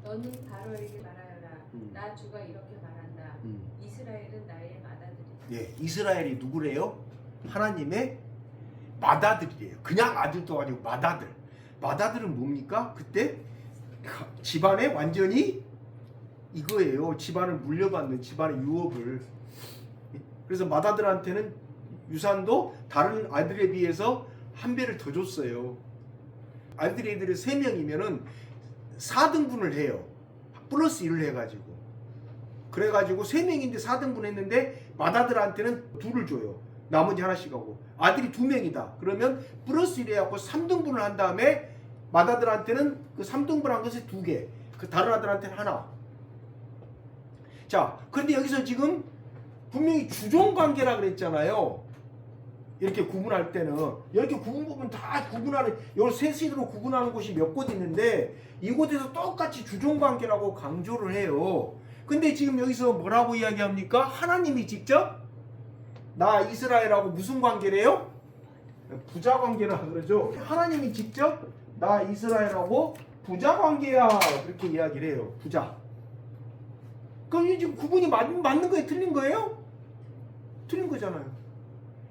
[SPEAKER 4] 너는 바로에게 말하여라. 나 주가 이렇게 말한다. 이스라엘은 나의 맏아들이다.
[SPEAKER 1] 예, 이스라엘이 누구래요? 하나님의 맏아들이래요. 그냥 아들도 아니고 맏아들. 맏아들은 뭡니까? 그때 집안에 완전히 이거예요. 집안을 물려받는 집안의 유업을. 그래서 맏아들한테는 유산도 다른 아들에 비해서 한 배를 더 줬어요. 아들이 애들이 3명이면은 4등분을 해요. 플러스 1을 해가지고. 그래가지고 3명인데 4등분 했는데 맏아들한테는 2를 줘요. 나머지 하나씩 하고. 아들이 2명이다. 그러면 플러스 1 해갖고 3등분을 한 다음에 맏아들한테는 그 3등분 한 것에 2개. 그 다른 아들한테는 하나. 자, 그런데 여기서 지금 분명히 주종관계라 그랬잖아요. 이렇게 구분할 때는 이렇게 구분 다 구분하는 요 세 시대로 구분하는 곳이 몇 곳 있는데 이곳에서 똑같이 주종관계라고 강조를 해요. 근데 지금 여기서 뭐라고 이야기합니까? 하나님이 직접 나 이스라엘하고 무슨 관계래요? 부자관계라 그러죠. 하나님이 직접 나 이스라엘하고 부자관계야 그렇게 이야기를 해요. 부자. 그럼 이 지금 구분이 맞는 거예요? 틀린 거예요? 틀린 거잖아요.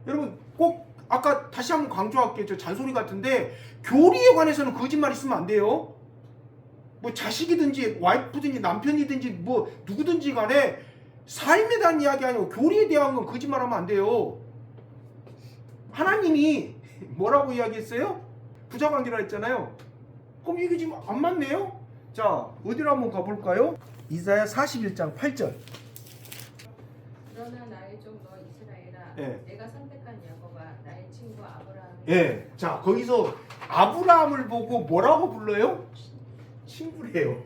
[SPEAKER 1] 여러분 꼭 아까 다시 한번 강조할게요. 저 잔소리 같은데 교리에 관해서는 거짓말 있으면 안 돼요. 뭐 자식이든지 와이프든지 남편이든지 뭐 누구든지 간에 삶에 대한 이야기 아니고 교리에 대한 건 거짓말하면 안 돼요. 하나님이 뭐라고 이야기했어요? 부자관계라 했잖아요. 그럼 이게 지금 안 맞네요? 자, 어디로 한번 가볼까요? 이사야 41장 8절.
[SPEAKER 4] 그러나 나의 종 너 이스라엘아,
[SPEAKER 1] 예.
[SPEAKER 4] 내가 선택한 야곱아, 나의 친구 아브라함이.
[SPEAKER 1] 예. 자, 거기서 아브라함을 보고 뭐라고 불러요? 친구래요.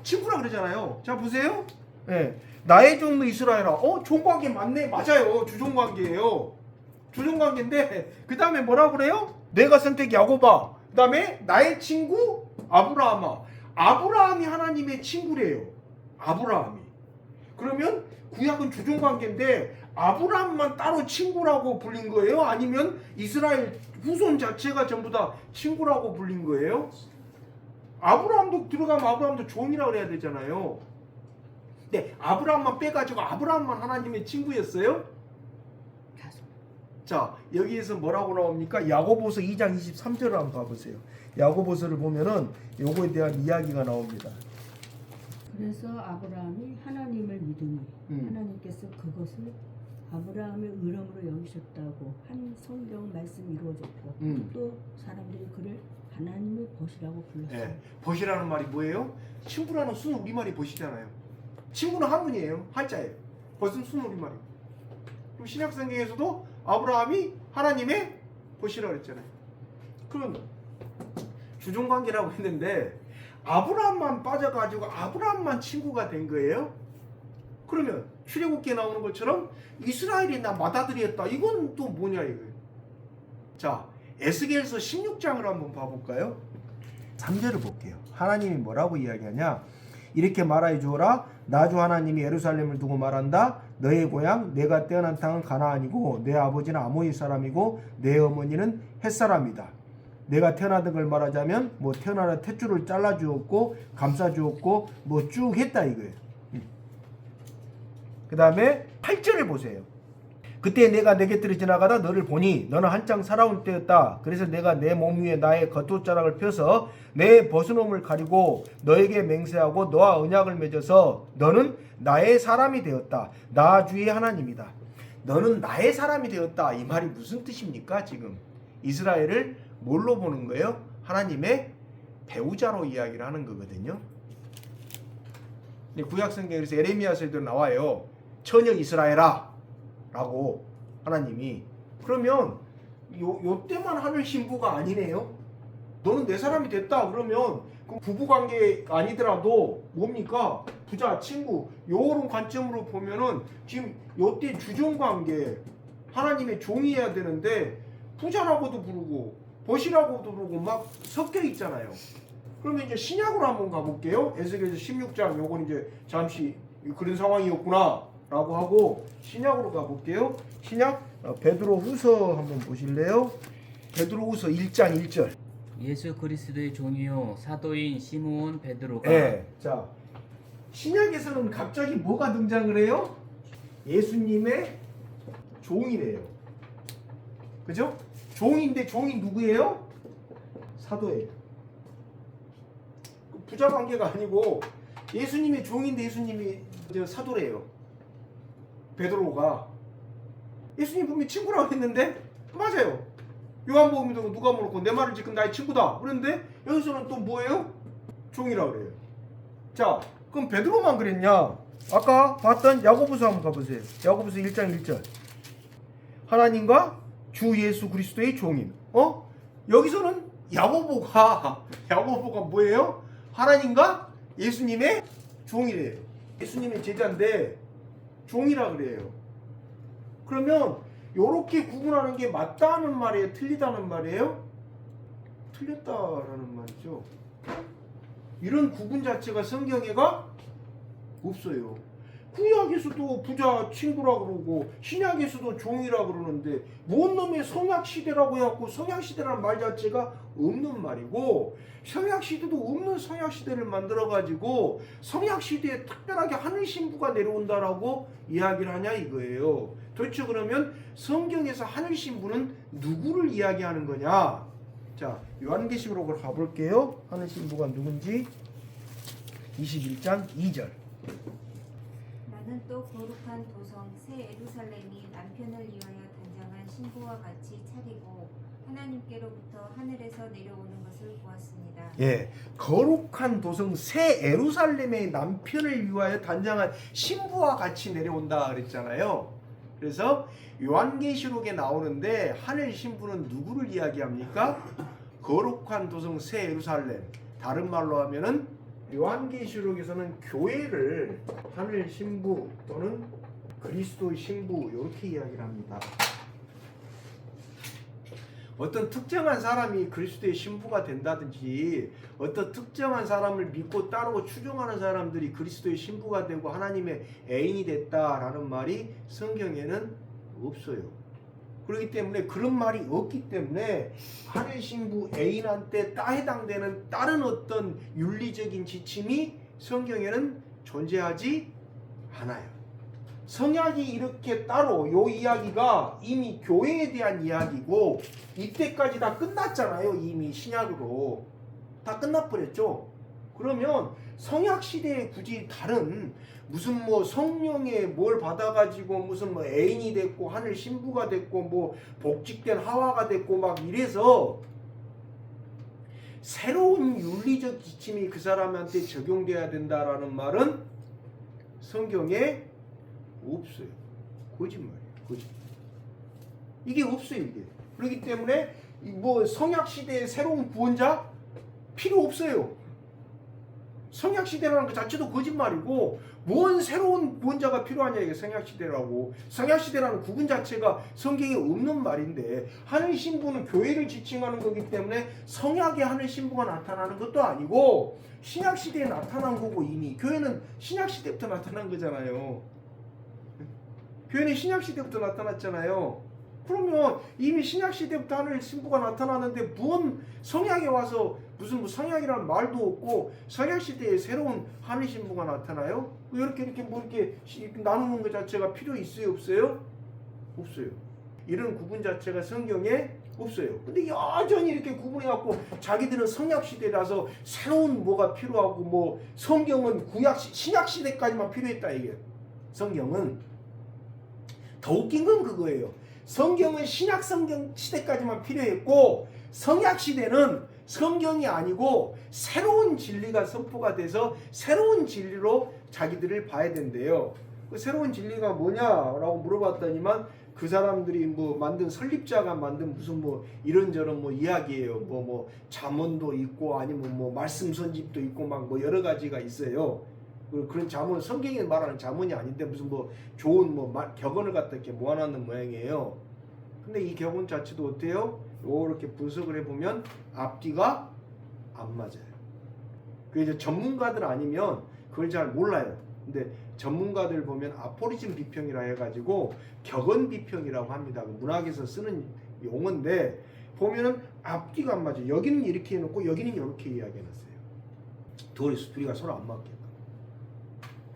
[SPEAKER 1] 친구라 그러잖아요. 자, 보세요. 예. 나의 종 이스라엘아. 종관계 맞네. 맞아요. 주종관계예요. 주종관계인데 그 다음에 뭐라고 그래요? 내가 선택 야곱아. 그 다음에 나의 친구 아브라함아. 아브라함이 하나님의 친구래요. 아브라함이. 그러면 구약은 주종관계인데 아브라함만 따로 친구라고 불린 거예요? 아니면 이스라엘 후손 자체가 전부 다 친구라고 불린 거예요? 아브라함도 들어가면 아브라함도 종이라 그래야 되잖아요. 근데 아브라함만 빼가지고 아브라함만 하나님의 친구였어요? 자, 여기에서 뭐라고 나옵니까? 야고보서 2장 23절을 한번 봐보세요. 야고보서를 보면은 요거에 대한 이야기가 나옵니다.
[SPEAKER 5] 그래서 아브라함이 하나님을 믿으니 하나님께서 그것을 아브라함의 의람으로 여기셨다고 한 성경 말씀이 이루어졌고 또 사람들이 그를 하나님의 벗이라고 불렀어요.
[SPEAKER 1] 네. 벗이라는 말이 뭐예요? 친구라는 순 우리말이 벗이잖아요. 친구는 한문이에요. 한자예요. 벗은 순 우리말이에요. 그럼 신약성경에서도 아브라함이 하나님의 벗이라고 했잖아요. 그럼 주종관계라고 했는데 아브라함만 빠져가지고 아브라함만 친구가 된 거예요? 그러면 출애굽기에 나오는 것처럼 이스라엘이 나 맏아들이었다. 이건 또 뭐냐 이거예요. 자, 에스겔서 16장을 한번 봐볼까요? 3절을 볼게요. 하나님이 뭐라고 이야기하냐? 이렇게 말하여 주어라. 나 주 하나님이 예루살렘을 두고 말한다. 너의 고향 내가 태어난 땅은 가나안이고 내 아버지는 아모리 사람이고 내 어머니는 햇사람이다. 내가 태어나던 걸 말하자면 뭐 태어나는 탯줄을 잘라 주었고 감싸 주었고 뭐 쭉 했다 이거예요. 그 다음에 8절을 보세요. 그때 내가 내 곁으로 지나가다 너를 보니 너는 한창 살아온 때였다. 그래서 내가 내 몸 위에 나의 겉옷자락을 펴서 내 벗은몸을 가리고 너에게 맹세하고 너와 언약을 맺어서 너는 나의 사람이 되었다. 나 주의 하나님이다. 너는 나의 사람이 되었다. 이 말이 무슨 뜻입니까? 지금 이스라엘을 뭘로 보는 거예요? 하나님의 배우자로 이야기를 하는 거거든요. 구약 성경에서 에레미야서에도 나와요. 처녀 이스라엘아 라고 하나님이. 그러면 요 때만 하는 신부가 아니네요. 너는 내 사람이 됐다 그러면 그 부부관계 아니더라도 뭡니까? 부자, 친구 요런 관점으로 보면은 지금 요때 주종관계 하나님의 종이어야 되는데 부자라고도 부르고 벗이라고도 부르고 막 섞여 있잖아요. 그러면 이제 신약으로 한번 가볼게요. 에스겔서 16장 요건 이제 잠시 그런 상황이었구나 라고 하고 신약으로 가볼게요. 신약 베드로 후서 한번 보실래요? 베드로 후서 1장 1절.
[SPEAKER 3] 예수 그리스도의 종이요 사도인 시므온 베드로가
[SPEAKER 1] 네. 자, 신약에서는 갑자기 뭐가 등장을 해요? 예수님의 종이래요. 그죠? 종인데 종이 누구예요? 사도예요. 부자 관계가 아니고 예수님의 종인데 예수님이 사도래요. 베드로가 예수님 분명히 친구라고 했는데 맞아요. 요한복음에도 누가 물었고 내 말을 지금 나의 친구다 그런데 여기서는 또 뭐예요? 종이라고 그래요. 자, 그럼 베드로만 그랬냐? 아까 봤던 야고보서 한번 가보세요. 야고보서 1장 1절. 하나님과 주 예수 그리스도의 종인. 여기서는 야고보가 뭐예요? 하나님과 예수님의 종이래요. 예수님의 제자인데 종이라 그래요. 그러면 요렇게 구분하는 게 맞다는 말이에요? 틀리다는 말이에요? 틀렸다라는 말이죠. 이런 구분 자체가 성경에가 없어요. 구약에서도 부자 친구라 그러고 신약에서도 종이라 그러는데 뭔 놈의 성약시대라고 해갖고 성약시대라는 말 자체가 없는 말이고 성약시대도 없는 성약시대를 만들어가지고 성약시대에 특별하게 하늘 신부가 내려온다라고 이야기를 하냐 이거예요. 도대체 그러면 성경에서 하늘 신부는 누구를 이야기하는 거냐? 자, 요한계시록으로 가볼게요. 하늘 신부가 누군지 21장 2절.
[SPEAKER 6] 나는 또 거룩한 도성 새 예루살렘이 남편을 위하여 단장한 신부와 같이 차리고 하나님께로부터 하늘에서 내려오는 것을 보았습니다.
[SPEAKER 1] 예, 거룩한 도성 새 예루살렘의 남편을 위하여 단장한 신부와 같이 내려온다 그랬잖아요. 그래서 요한계시록에 나오는데 하늘 신부는 누구를 이야기합니까? 거룩한 도성 새 예루살렘. 다른 말로 하면은 요한계시록에서는 교회를 하늘 신부 또는 그리스도의 신부 이렇게 이야기를 합니다. 어떤 특정한 사람이 그리스도의 신부가 된다든지 어떤 특정한 사람을 믿고 따르고 추종하는 사람들이 그리스도의 신부가 되고 하나님의 애인이 됐다라는 말이 성경에는 없어요. 그렇기 때문에 그런 말이 없기 때문에 하늘 신부 애인한테 해당되는 다른 어떤 윤리적인 지침이 성경에는 존재하지 않아요. 성약이 이렇게 따로 요 이야기가 이미 교회에 대한 이야기고 이때까지 다 끝났잖아요. 이미 신약으로 다 끝나버렸죠. 그러면 성약 시대에 굳이 다른 무슨 뭐 성령의 뭘 받아가지고 무슨 뭐 애인이 됐고 하늘 신부가 됐고 뭐 복직된 하와가 됐고 막 이래서 새로운 윤리적 지침이 그 사람한테 적용돼야 된다라는 말은 성경에 없어요. 거짓말이에요. 거짓말. 이게 없어요. 이게. 그렇기 때문에 뭐 성약 시대의 새로운 구원자 필요 없어요. 성약 시대라는 것 자체도 거짓말이고 뭔 새로운 구원자가 필요하냐 이게 성약 시대라고. 성약 시대라는 구분 자체가 성경에 없는 말인데 하늘 신부는 교회를 지칭하는 거기 때문에 성약의 하늘 신부가 나타나는 것도 아니고 신약 시대에 나타난 거고 이미 교회는 신약 시대부터 나타난 거잖아요. 교회는 신약 시대부터 나타났잖아요. 그러면 이미 신약 시대부터 하늘 신부가 나타나는데 뭔 성약에 와서 무슨 뭐 성약이라는 말도 없고 성약 시대에 새로운 하늘 신부가 나타나요? 이렇게 나누는 것 자체가 필요 있어요, 없어요? 없어요. 이런 구분 자체가 성경에 없어요. 근데 여전히 이렇게 구분해갖고 자기들은 성약 시대라서 새로운 뭐가 필요하고 뭐 성경은 신약 시대까지만 필요했다 이게. 성경은 더 웃긴 건 그거예요. 성경은 신약 성경 시대까지만 필요했고 성약 시대는 성경이 아니고 새로운 진리가 선포가 돼서 새로운 진리로 자기들을 봐야 된대요. 그 새로운 진리가 뭐냐라고 물어봤더니만 그 사람들이 뭐 만든 설립자가 만든 무슨 뭐 이런저런 뭐 이야기예요. 뭐 잠언도 있고 아니면 뭐 말씀 선집도 있고 막 뭐 여러 가지가 있어요. 그런 잠언 성경에 말하는 잠언이 아닌데 무슨 뭐 좋은 뭐 격언을 갖다 이렇게 모아놨는 모양이에요. 근데 이 격언 자체도 어때요? 이렇게 분석을 해보면 앞뒤가 안 맞아요. 그 이제 전문가들 아니면 그걸 잘 몰라요. 근데 전문가들 보면 아포리즘 비평이라 해가지고 격언 비평이라고 합니다. 문학에서 쓰는 용어인데 보면은 앞뒤가 안 맞아요. 여기는 이렇게 해놓고 여기는 이렇게 이야기해놨어요. 둘이가 서로 안 맞게.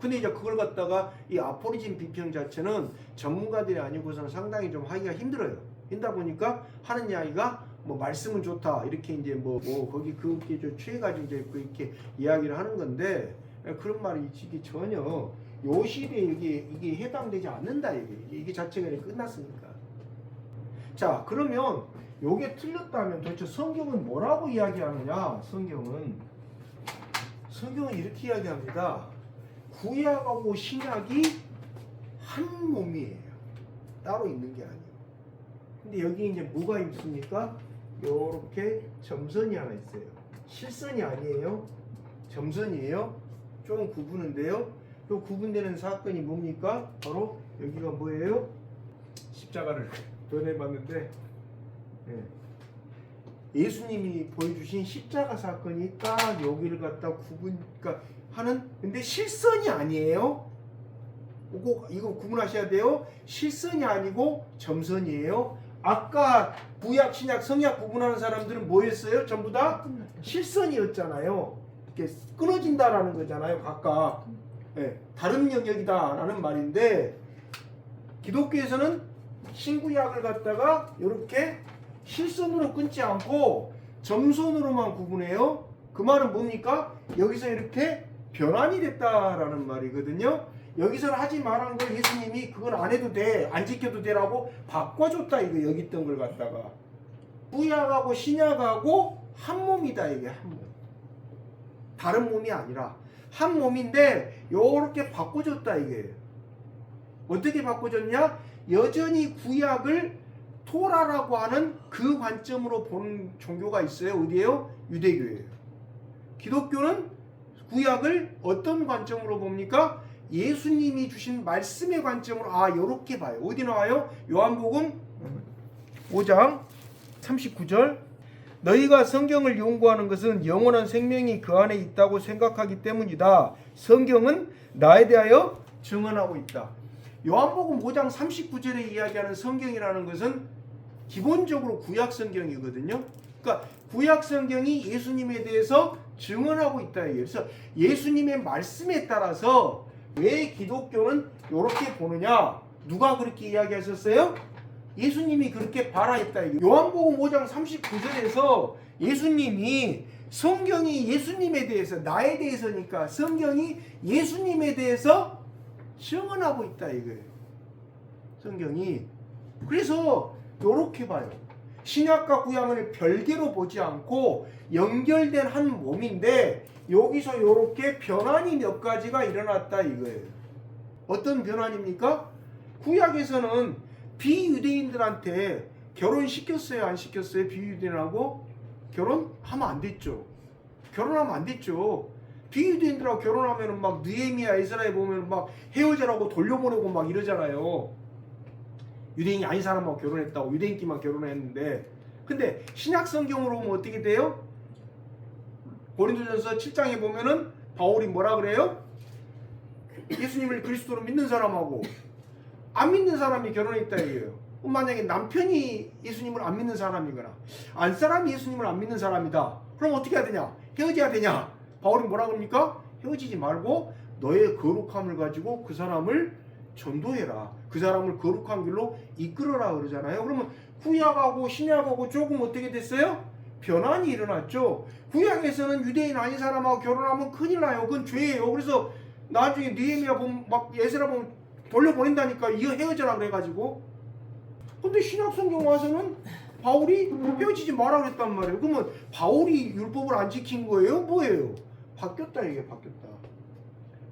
[SPEAKER 1] 근데 이제 그걸 갖다가 이 아포리즘 비평 자체는 전문가들이 아니고서는 상당히 좀 하기가 힘들어요. 힘다 보니까 하는 이야기가 뭐 말씀은 좋다 이렇게 이제 뭐 거기 그게 좀 취해가지고 이제 그렇게 이야기를 하는 건데 그런 말이 이게 전혀 요 시대에 이게 해당되지 않는다 이게 자체가 끝났으니까. 자 그러면 요게 틀렸다면 도대체 성경은 뭐라고 이야기하느냐? 성경은 이렇게 이야기합니다. 구약하고 신약이 한 몸이에요. 따로 있는 게 아니에요. 근데 여기 이제 뭐가 있습니까? 요렇게 점선이 하나 있어요. 실선이 아니에요. 점선이에요. 좀 구분인데요. 요 구분되는 사건이 뭡니까? 바로 여기가 뭐예요? 십자가를 도전해봤는데 예수님이 보여주신 십자가 사건이 딱 여기를 갖다 하는 근데 실선이 아니에요. 꼭 이거 구분하셔야 돼요. 실선이 아니고 점선이에요. 아까 구약, 신약, 성약 구분하는 사람들은 뭐였어요? 전부 다 실선이었잖아요. 이렇게 끊어진다라는 거잖아요. 각각 다른 영역이다라는 말인데 기독교에서는 신구약을 갖다가 이렇게 실선으로 끊지 않고 점선으로만 구분해요. 그 말은 뭡니까? 여기서 이렇게 변환이 됐다라는 말이거든요. 여기서 하지 말한 걸 예수님이 그건 안 해도 돼, 안 지켜도 되라고 바꿔줬다 이거 여기 있던 걸 갖다가. 구약하고 신약하고 한 몸이다 이게 한 몸. 다른 몸이 아니라 한 몸인데 요렇게 바꿔줬다 이게. 어떻게 바꿔줬냐? 여전히 구약을 토라라고 하는 그 관점으로 보는 종교가 있어요. 어디예요? 유대교예요. 기독교는 구약을 어떤 관점으로 봅니까? 예수님이 주신 말씀의 관점으로 요렇게 봐요. 어디 나와요? 요한복음 5장 39절 너희가 성경을 연구하는 것은 영원한 생명이 그 안에 있다고 생각하기 때문이다. 성경은 나에 대하여 증언하고 있다. 요한복음 5장 39절에 이야기하는 성경이라는 것은 기본적으로 구약 성경이거든요. 그러니까 구약 성경이 예수님에 대해서 증언하고 있다. 그래서 예수님의 말씀에 따라서 왜 기독교는 이렇게 보느냐? 누가 그렇게 이야기하셨어요? 예수님이 그렇게 봐라 했다. 요한복음 5장 39절에서 예수님이 성경이 예수님에 대해서 나에 대해서니까 성경이 예수님에 대해서 증언하고 있다 이거예요. 성경이. 그래서 이렇게 봐요. 신약과 구약을 별개로 보지 않고 연결된 한 몸인데 여기서 이렇게 변환이 몇 가지가 일어났다 이거예요. 어떤 변환입니까? 구약에서는 비유대인들한테 결혼시켰어요? 안 시켰어요? 비유대인하고 결혼하면 안 됐죠. 결혼하면 안 됐죠. 비유대인들하고 결혼하면은 막 느헤미야 에스라에 보면 막 헤어지라고 돌려보내고 막 이러잖아요. 유대인이 아닌 사람하고 결혼했다고, 유대인끼만 결혼했는데, 근데 신약 성경으로 보면 어떻게 돼요? 고린도전서 7장에 보면은 바울이 뭐라 그래요? 예수님을 그리스도로 믿는 사람하고 안 믿는 사람이 결혼했다 이거예요. 만약에 남편이 예수님을 안 믿는 사람이거나 안 사람이 예수님을 안 믿는 사람이다. 그럼 어떻게 해야 되냐? 헤어져야 되냐? 바울이 뭐라 그럽니까? 헤어지지 말고 너의 거룩함을 가지고 그 사람을 전도해라. 그 사람을 거룩한 길로 이끌어라 그러잖아요. 그러면 구약하고 신약하고 조금 어떻게 됐어요? 변환이 일어났죠. 구약에서는 유대인 아닌 사람하고 결혼하면 큰일 나요. 그건 죄예요. 그래서 나중에 느헤미야 보면 막 에스라 보면 돌려보낸다니까. 이거 헤어져라 그래가지고. 근데 신약 성경 와서는 바울이 헤어지지 마라 그랬단 말이에요. 그러면 바울이 율법을 안 지킨 거예요? 뭐예요? 바뀌었다 이게 바뀌었다.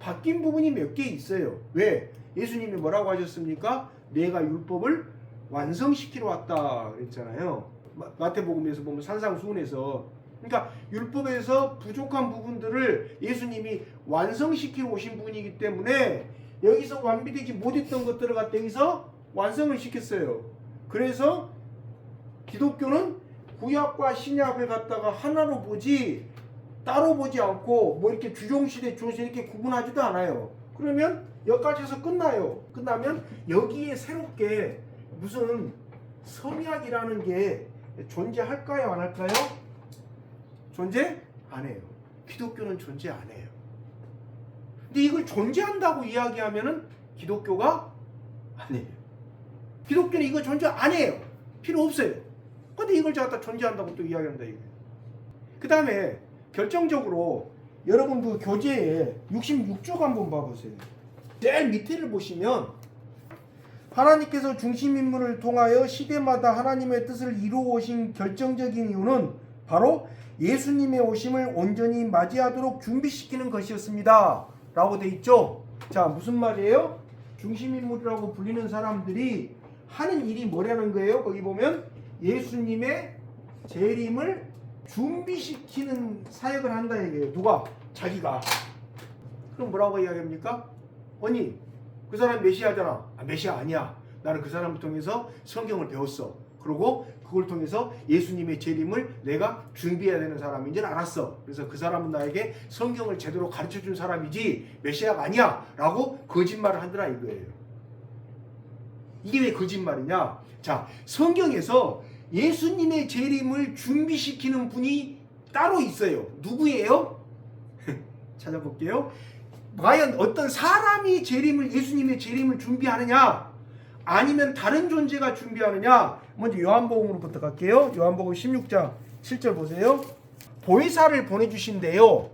[SPEAKER 1] 바뀐 부분이 몇 개 있어요. 왜? 예수님이 뭐라고 하셨습니까? 내가 율법을 완성시키러 왔다 그랬잖아요. 마태복음에서 보면 산상수훈에서. 그러니까 율법에서 부족한 부분들을 예수님이 완성시키러 오신 분이기 때문에 여기서 완비되지 못했던 것들을 갖다 여기서 완성을 시켰어요. 그래서 기독교는 구약과 신약을 갖다가 하나로 보지 따로 보지 않고 뭐 이렇게 주종시대 조시 이렇게 구분하지도 않아요. 그러면 여기까지서 끝나요. 끝나면 여기에 새롭게 무슨 성약이라는 게 존재할까요? 안 할까요? 존재 안 해요. 기독교는 존재 안 해요. 근데 이걸 존재한다고 이야기하면은 기독교가 아니에요. 기독교는 이거 존재 안 해요. 필요 없어요. 근데 이걸 갖다 존재한다고 또 이야기한다 이거예요. 그 다음에 결정적으로 여러분 그 교재에 66쪽 한번 봐보세요. 제일 밑에를 보시면 하나님께서 중심인물을 통하여 시대마다 하나님의 뜻을 이루어오신 결정적인 이유는 바로 예수님의 오심을 온전히 맞이하도록 준비시키는 것이었습니다. 라고 돼 있죠. 자, 무슨 말이에요? 중심인물이라고 불리는 사람들이 하는 일이 뭐라는 거예요? 거기 보면 예수님의 재림을 준비시키는 사역을 한다 얘기예요. 누가? 자기가. 그럼 뭐라고 이야기합니까? 아니, 그 사람 메시아잖아. 아, 메시아 아니야. 나는 그 사람을 통해서 성경을 배웠어. 그리고 그걸 통해서 예수님의 재림을 내가 준비해야 되는 사람인 줄 알았어. 그래서 그 사람은 나에게 성경을 제대로 가르쳐준 사람이지 메시아가 아니야 라고 거짓말을 한다라 이거예요. 이게 왜 거짓말이냐? 자, 성경에서 예수님의 재림을 준비시키는 분이 따로 있어요. 누구예요? 찾아볼게요. 과연 어떤 사람이 예수님의 재림을 준비하느냐? 아니면 다른 존재가 준비하느냐? 먼저 요한복음으로부터 갈게요. 요한복음 16장 7절 보세요. 보혜사를 보내주신대요.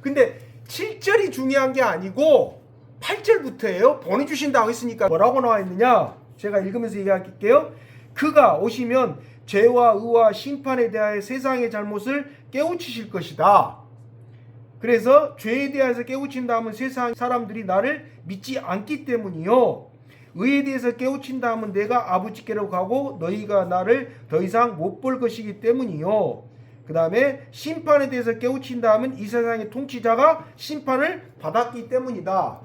[SPEAKER 1] 근데 7절이 중요한 게 아니고 8절부터예요. 보내주신다고 했으니까 뭐라고 나와 있느냐? 제가 읽으면서 얘기할게요. 그가 오시면 죄와 의와 심판에 대하여 세상의 잘못을 깨우치실 것이다. 그래서 죄에 대해서 깨우친다 하면 세상 사람들이 나를 믿지 않기 때문이요. 의에 대해서 깨우친다 하면 내가 아버지께로 가고 너희가 나를 더 이상 못 볼 것이기 때문이요. 그 다음에 심판에 대해서 깨우친다 하면 이 세상의 통치자가 심판을 받았기 때문이다.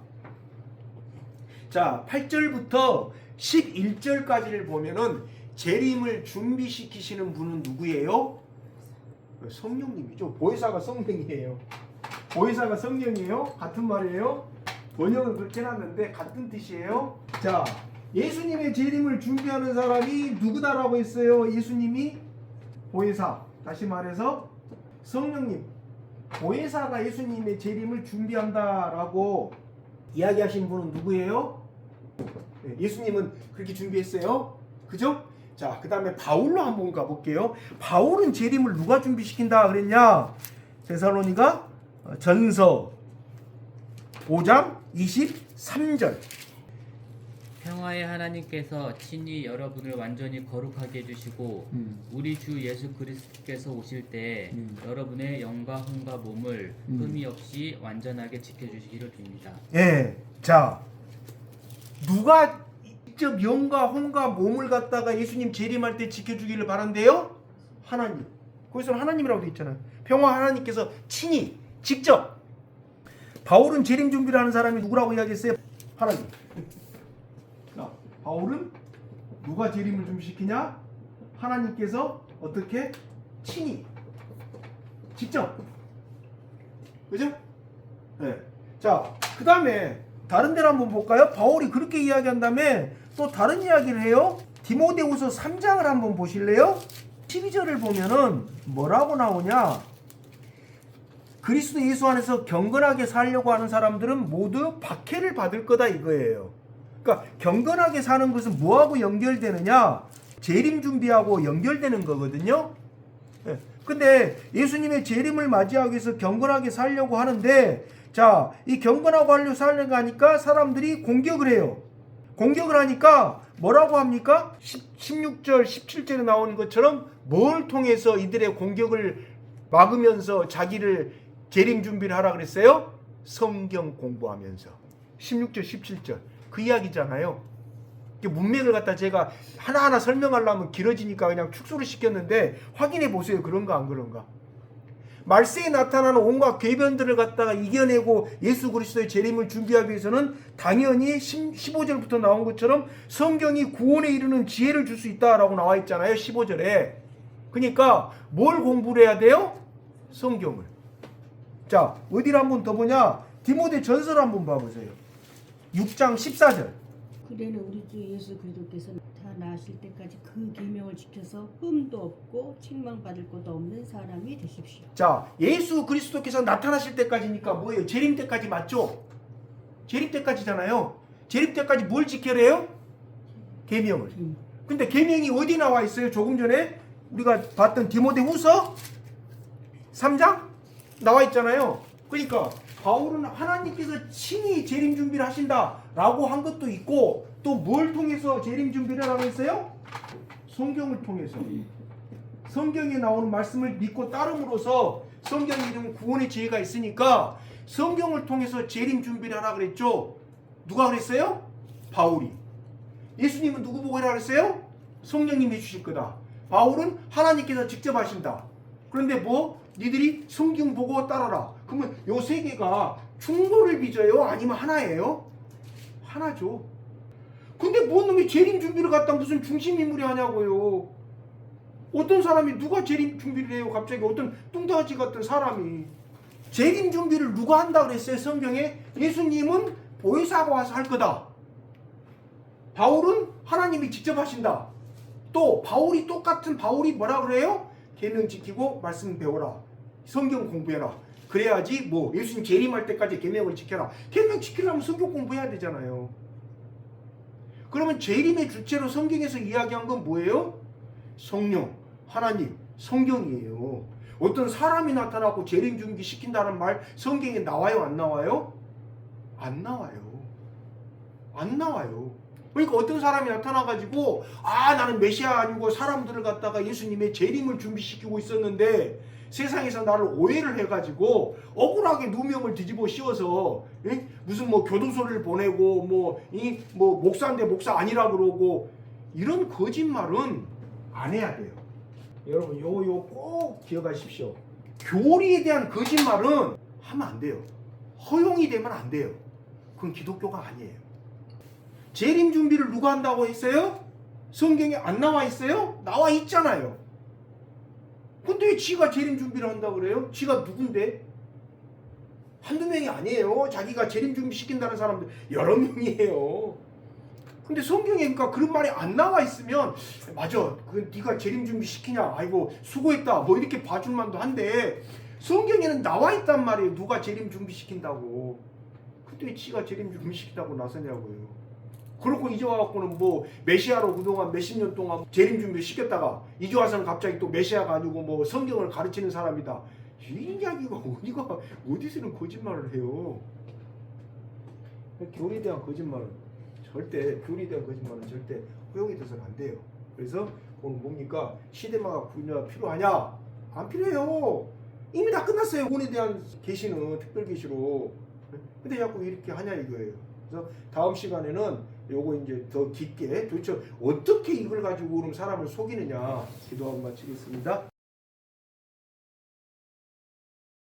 [SPEAKER 1] 자, 8절부터 11절까지를 보면은 재림을 준비시키시는 분은 누구예요? 성령님이죠. 보혜사가 성령이에요. 보혜사가 성령이에요. 같은 말이에요. 번역은 그렇게 해놨는데 같은 뜻이에요. 자, 예수님의 재림을 준비하는 사람이 누구다라고 했어요? 예수님이 보혜사. 다시 말해서 성령님. 보혜사가 예수님의 재림을 준비한다라고 이야기하신 분은 누구예요? 네, 예수님은 그렇게 준비했어요. 그죠? 자, 그 다음에 바울로 한번 가볼게요. 바울은 재림을 누가 준비시킨다 그랬냐? 데살로니가 전서 5장 23절.
[SPEAKER 3] 평화의 하나님께서 친히 여러분을 완전히 거룩하게 해주시고 우리 주 예수 그리스도께서 오실 때 여러분의 영과 혼과 몸을 흠이 없이 완전하게 지켜주시기를 빕니다.
[SPEAKER 1] 예, 자, 누가 직접 영과 혼과 몸을 갖다가 예수님 재림할 때 지켜주기를 바란대요? 하나님. 거기서 하나님이라고 돼 있잖아요. 평화 하나님께서 친히 직접 바울은 재림 준비를 하는 사람이 누구라고 이야기했어요? 하나님. 자, 바울은 누가 재림을 준비시키냐? 하나님께서 어떻게? 친히 직접. 그죠? 네. 자, 그 다음에 다른 데를 한번 볼까요? 바울이 그렇게 이야기한 다음에 또 다른 이야기를 해요. 디모데후서 3장을 한번 보실래요? 12절을 보면은 뭐라고 나오냐? 그리스도 예수 안에서 경건하게 살려고 하는 사람들은 모두 박해를 받을 거다 이거예요. 그러니까 경건하게 사는 것은 뭐하고 연결되느냐? 재림 준비하고 연결되는 거거든요. 네. 근데 예수님의 재림을 맞이하기 위해서 경건하게 살려고 하는데, 자, 이 경건하고 하려고 살려고 하니까 사람들이 공격을 해요. 공격을 하니까 뭐라고 합니까? 16절, 17절에 나오는 것처럼 뭘 통해서 이들의 공격을 막으면서 자기를 재림 준비를 하라 그랬어요? 성경 공부하면서. 16절, 17절. 그 이야기잖아요. 문맥을 갖다 제가 하나하나 설명하려면 길어지니까 그냥 축소를 시켰는데 확인해 보세요. 그런가 안 그런가? 말세에 나타나는 온갖 궤변들을 갖다가 이겨내고 예수 그리스도의 재림을 준비하기 위해서는 당연히 15절부터 나온 것처럼 성경이 구원에 이르는 지혜를 줄 수 있다라고 나와 있잖아요. 15절에. 그러니까 뭘 공부를 해야 돼요? 성경을. 자, 어디를 한번 더 보냐? 디모데 전서 한번 봐보세요. 6장 14절.
[SPEAKER 5] 그대는 우리 주 예수 그리스도께서 나타나실 때까지 그 계명을 지켜서 흠도 없고 책망받을 것도 없는 사람이 되십시오.
[SPEAKER 1] 자, 예수 그리스도께서 나타나실 때까지니까 뭐예요? 재림 때까지 맞죠? 재림 때까지잖아요. 재림 때까지 뭘 지켜야 해요? 계명을. 근데 계명이 어디 나와 있어요? 조금 전에 우리가 봤던 디모데후서 3장 나와 있잖아요. 그러니까 바울은 하나님께서 친히 재림 준비를 하신다라고 한 것도 있고, 또 뭘 통해서 재림 준비를 하라고 했어요? 성경을 통해서. 성경에 나오는 말씀을 믿고 따름으로써 성경에 이런 구원의 지혜가 있으니까 성경을 통해서 재림 준비를 하라 그랬죠. 누가 그랬어요? 바울이. 예수님은 누구 보고 하라 그랬어요? 성령님이 해주실 거다. 바울은 하나님께서 직접 하신다. 그런데 뭐? 니들이 성경 보고 따라라. 그러면 요 세 개가 충돌을 빚어요? 아니면 하나예요? 하나죠. 근데 뭔 놈이 재림 준비를 갖다 무슨 중심인물이 하냐고요. 어떤 사람이 누가 재림 준비를 해요? 갑자기 어떤 뚱뚱아지 같은 사람이. 재림 준비를 누가 한다 그랬어요? 성경에. 예수님은 보혜사가 와서 할 거다. 바울은 하나님이 직접 하신다. 또 바울이 똑같은 바울이 뭐라 그래요? 계명 지키고 말씀 배워라. 성경 공부해라. 그래야지 뭐 예수님 재림할 때까지 계명을 지켜라. 계명 지키려면 성경 공부해야 되잖아요. 그러면 재림의 주체로 성경에서 이야기한 건 뭐예요? 성령, 하나님, 성경이에요. 어떤 사람이 나타나고 재림 준비 시킨다는 말 성경에 나와요? 안 나와요? 안 나와요. 안 나와요. 그러니까 어떤 사람이 나타나가지고 나는 메시아 아니고 사람들을 갖다가 예수님의 재림을 준비시키고 있었는데 세상에서 나를 오해를 해가지고 억울하게 누명을 뒤집어 씌워서 무슨 뭐 교도소를 보내고 뭐 목사인데 목사 아니라 그러고 이런 거짓말은 안 해야 돼요. 여러분 요거 꼭 기억하십시오. 교리에 대한 거짓말은 하면 안 돼요. 허용이 되면 안 돼요. 그건 기독교가 아니에요. 재림 준비를 누가 한다고 했어요? 성경에 안 나와 있어요? 나와 있잖아요. 근데 왜 지가 재림 준비를 한다고 그래요? 지가 누군데? 한두 명이 아니에요. 자기가 재림 준비 시킨다는 사람들 여러 명이에요. 근데 성경에 그러니까 그런 말이 안 나와 있으면 맞아, 그 네가 재림 준비 시키냐, 아이고 수고했다 뭐 이렇게 봐줄 만도 한데 성경에는 나와 있단 말이에요. 누가 재림 준비 시킨다고. 근데 왜 지가 재림 준비 시킨다고 나서냐고요. 그렇고 이제 와갖고는 뭐 메시아로 그동안 몇십 년 동안 재림 준비 시켰다가 이제 와서는 갑자기 또 메시아가 아니고 뭐 성경을 가르치는 사람이다. 이 이야기가 어디서는 거짓말을 해요. 교리에 대한 거짓말은 교리에 대한 거짓말은 절대 허용이 돼서는 안 돼요. 그래서 오늘 뭡니까? 시대마다 구원이 필요하냐? 안 필요해요. 이미 다 끝났어요. 구원에 대한 계시는 특별 계시로. 근데 자꾸 이렇게 하냐 이거예요. 그래서 다음 시간에는 요거 이제 더 깊게 도대체 어떻게 이걸 가지고 그럼 사람을 속이느냐 기도하고 마치겠습니다.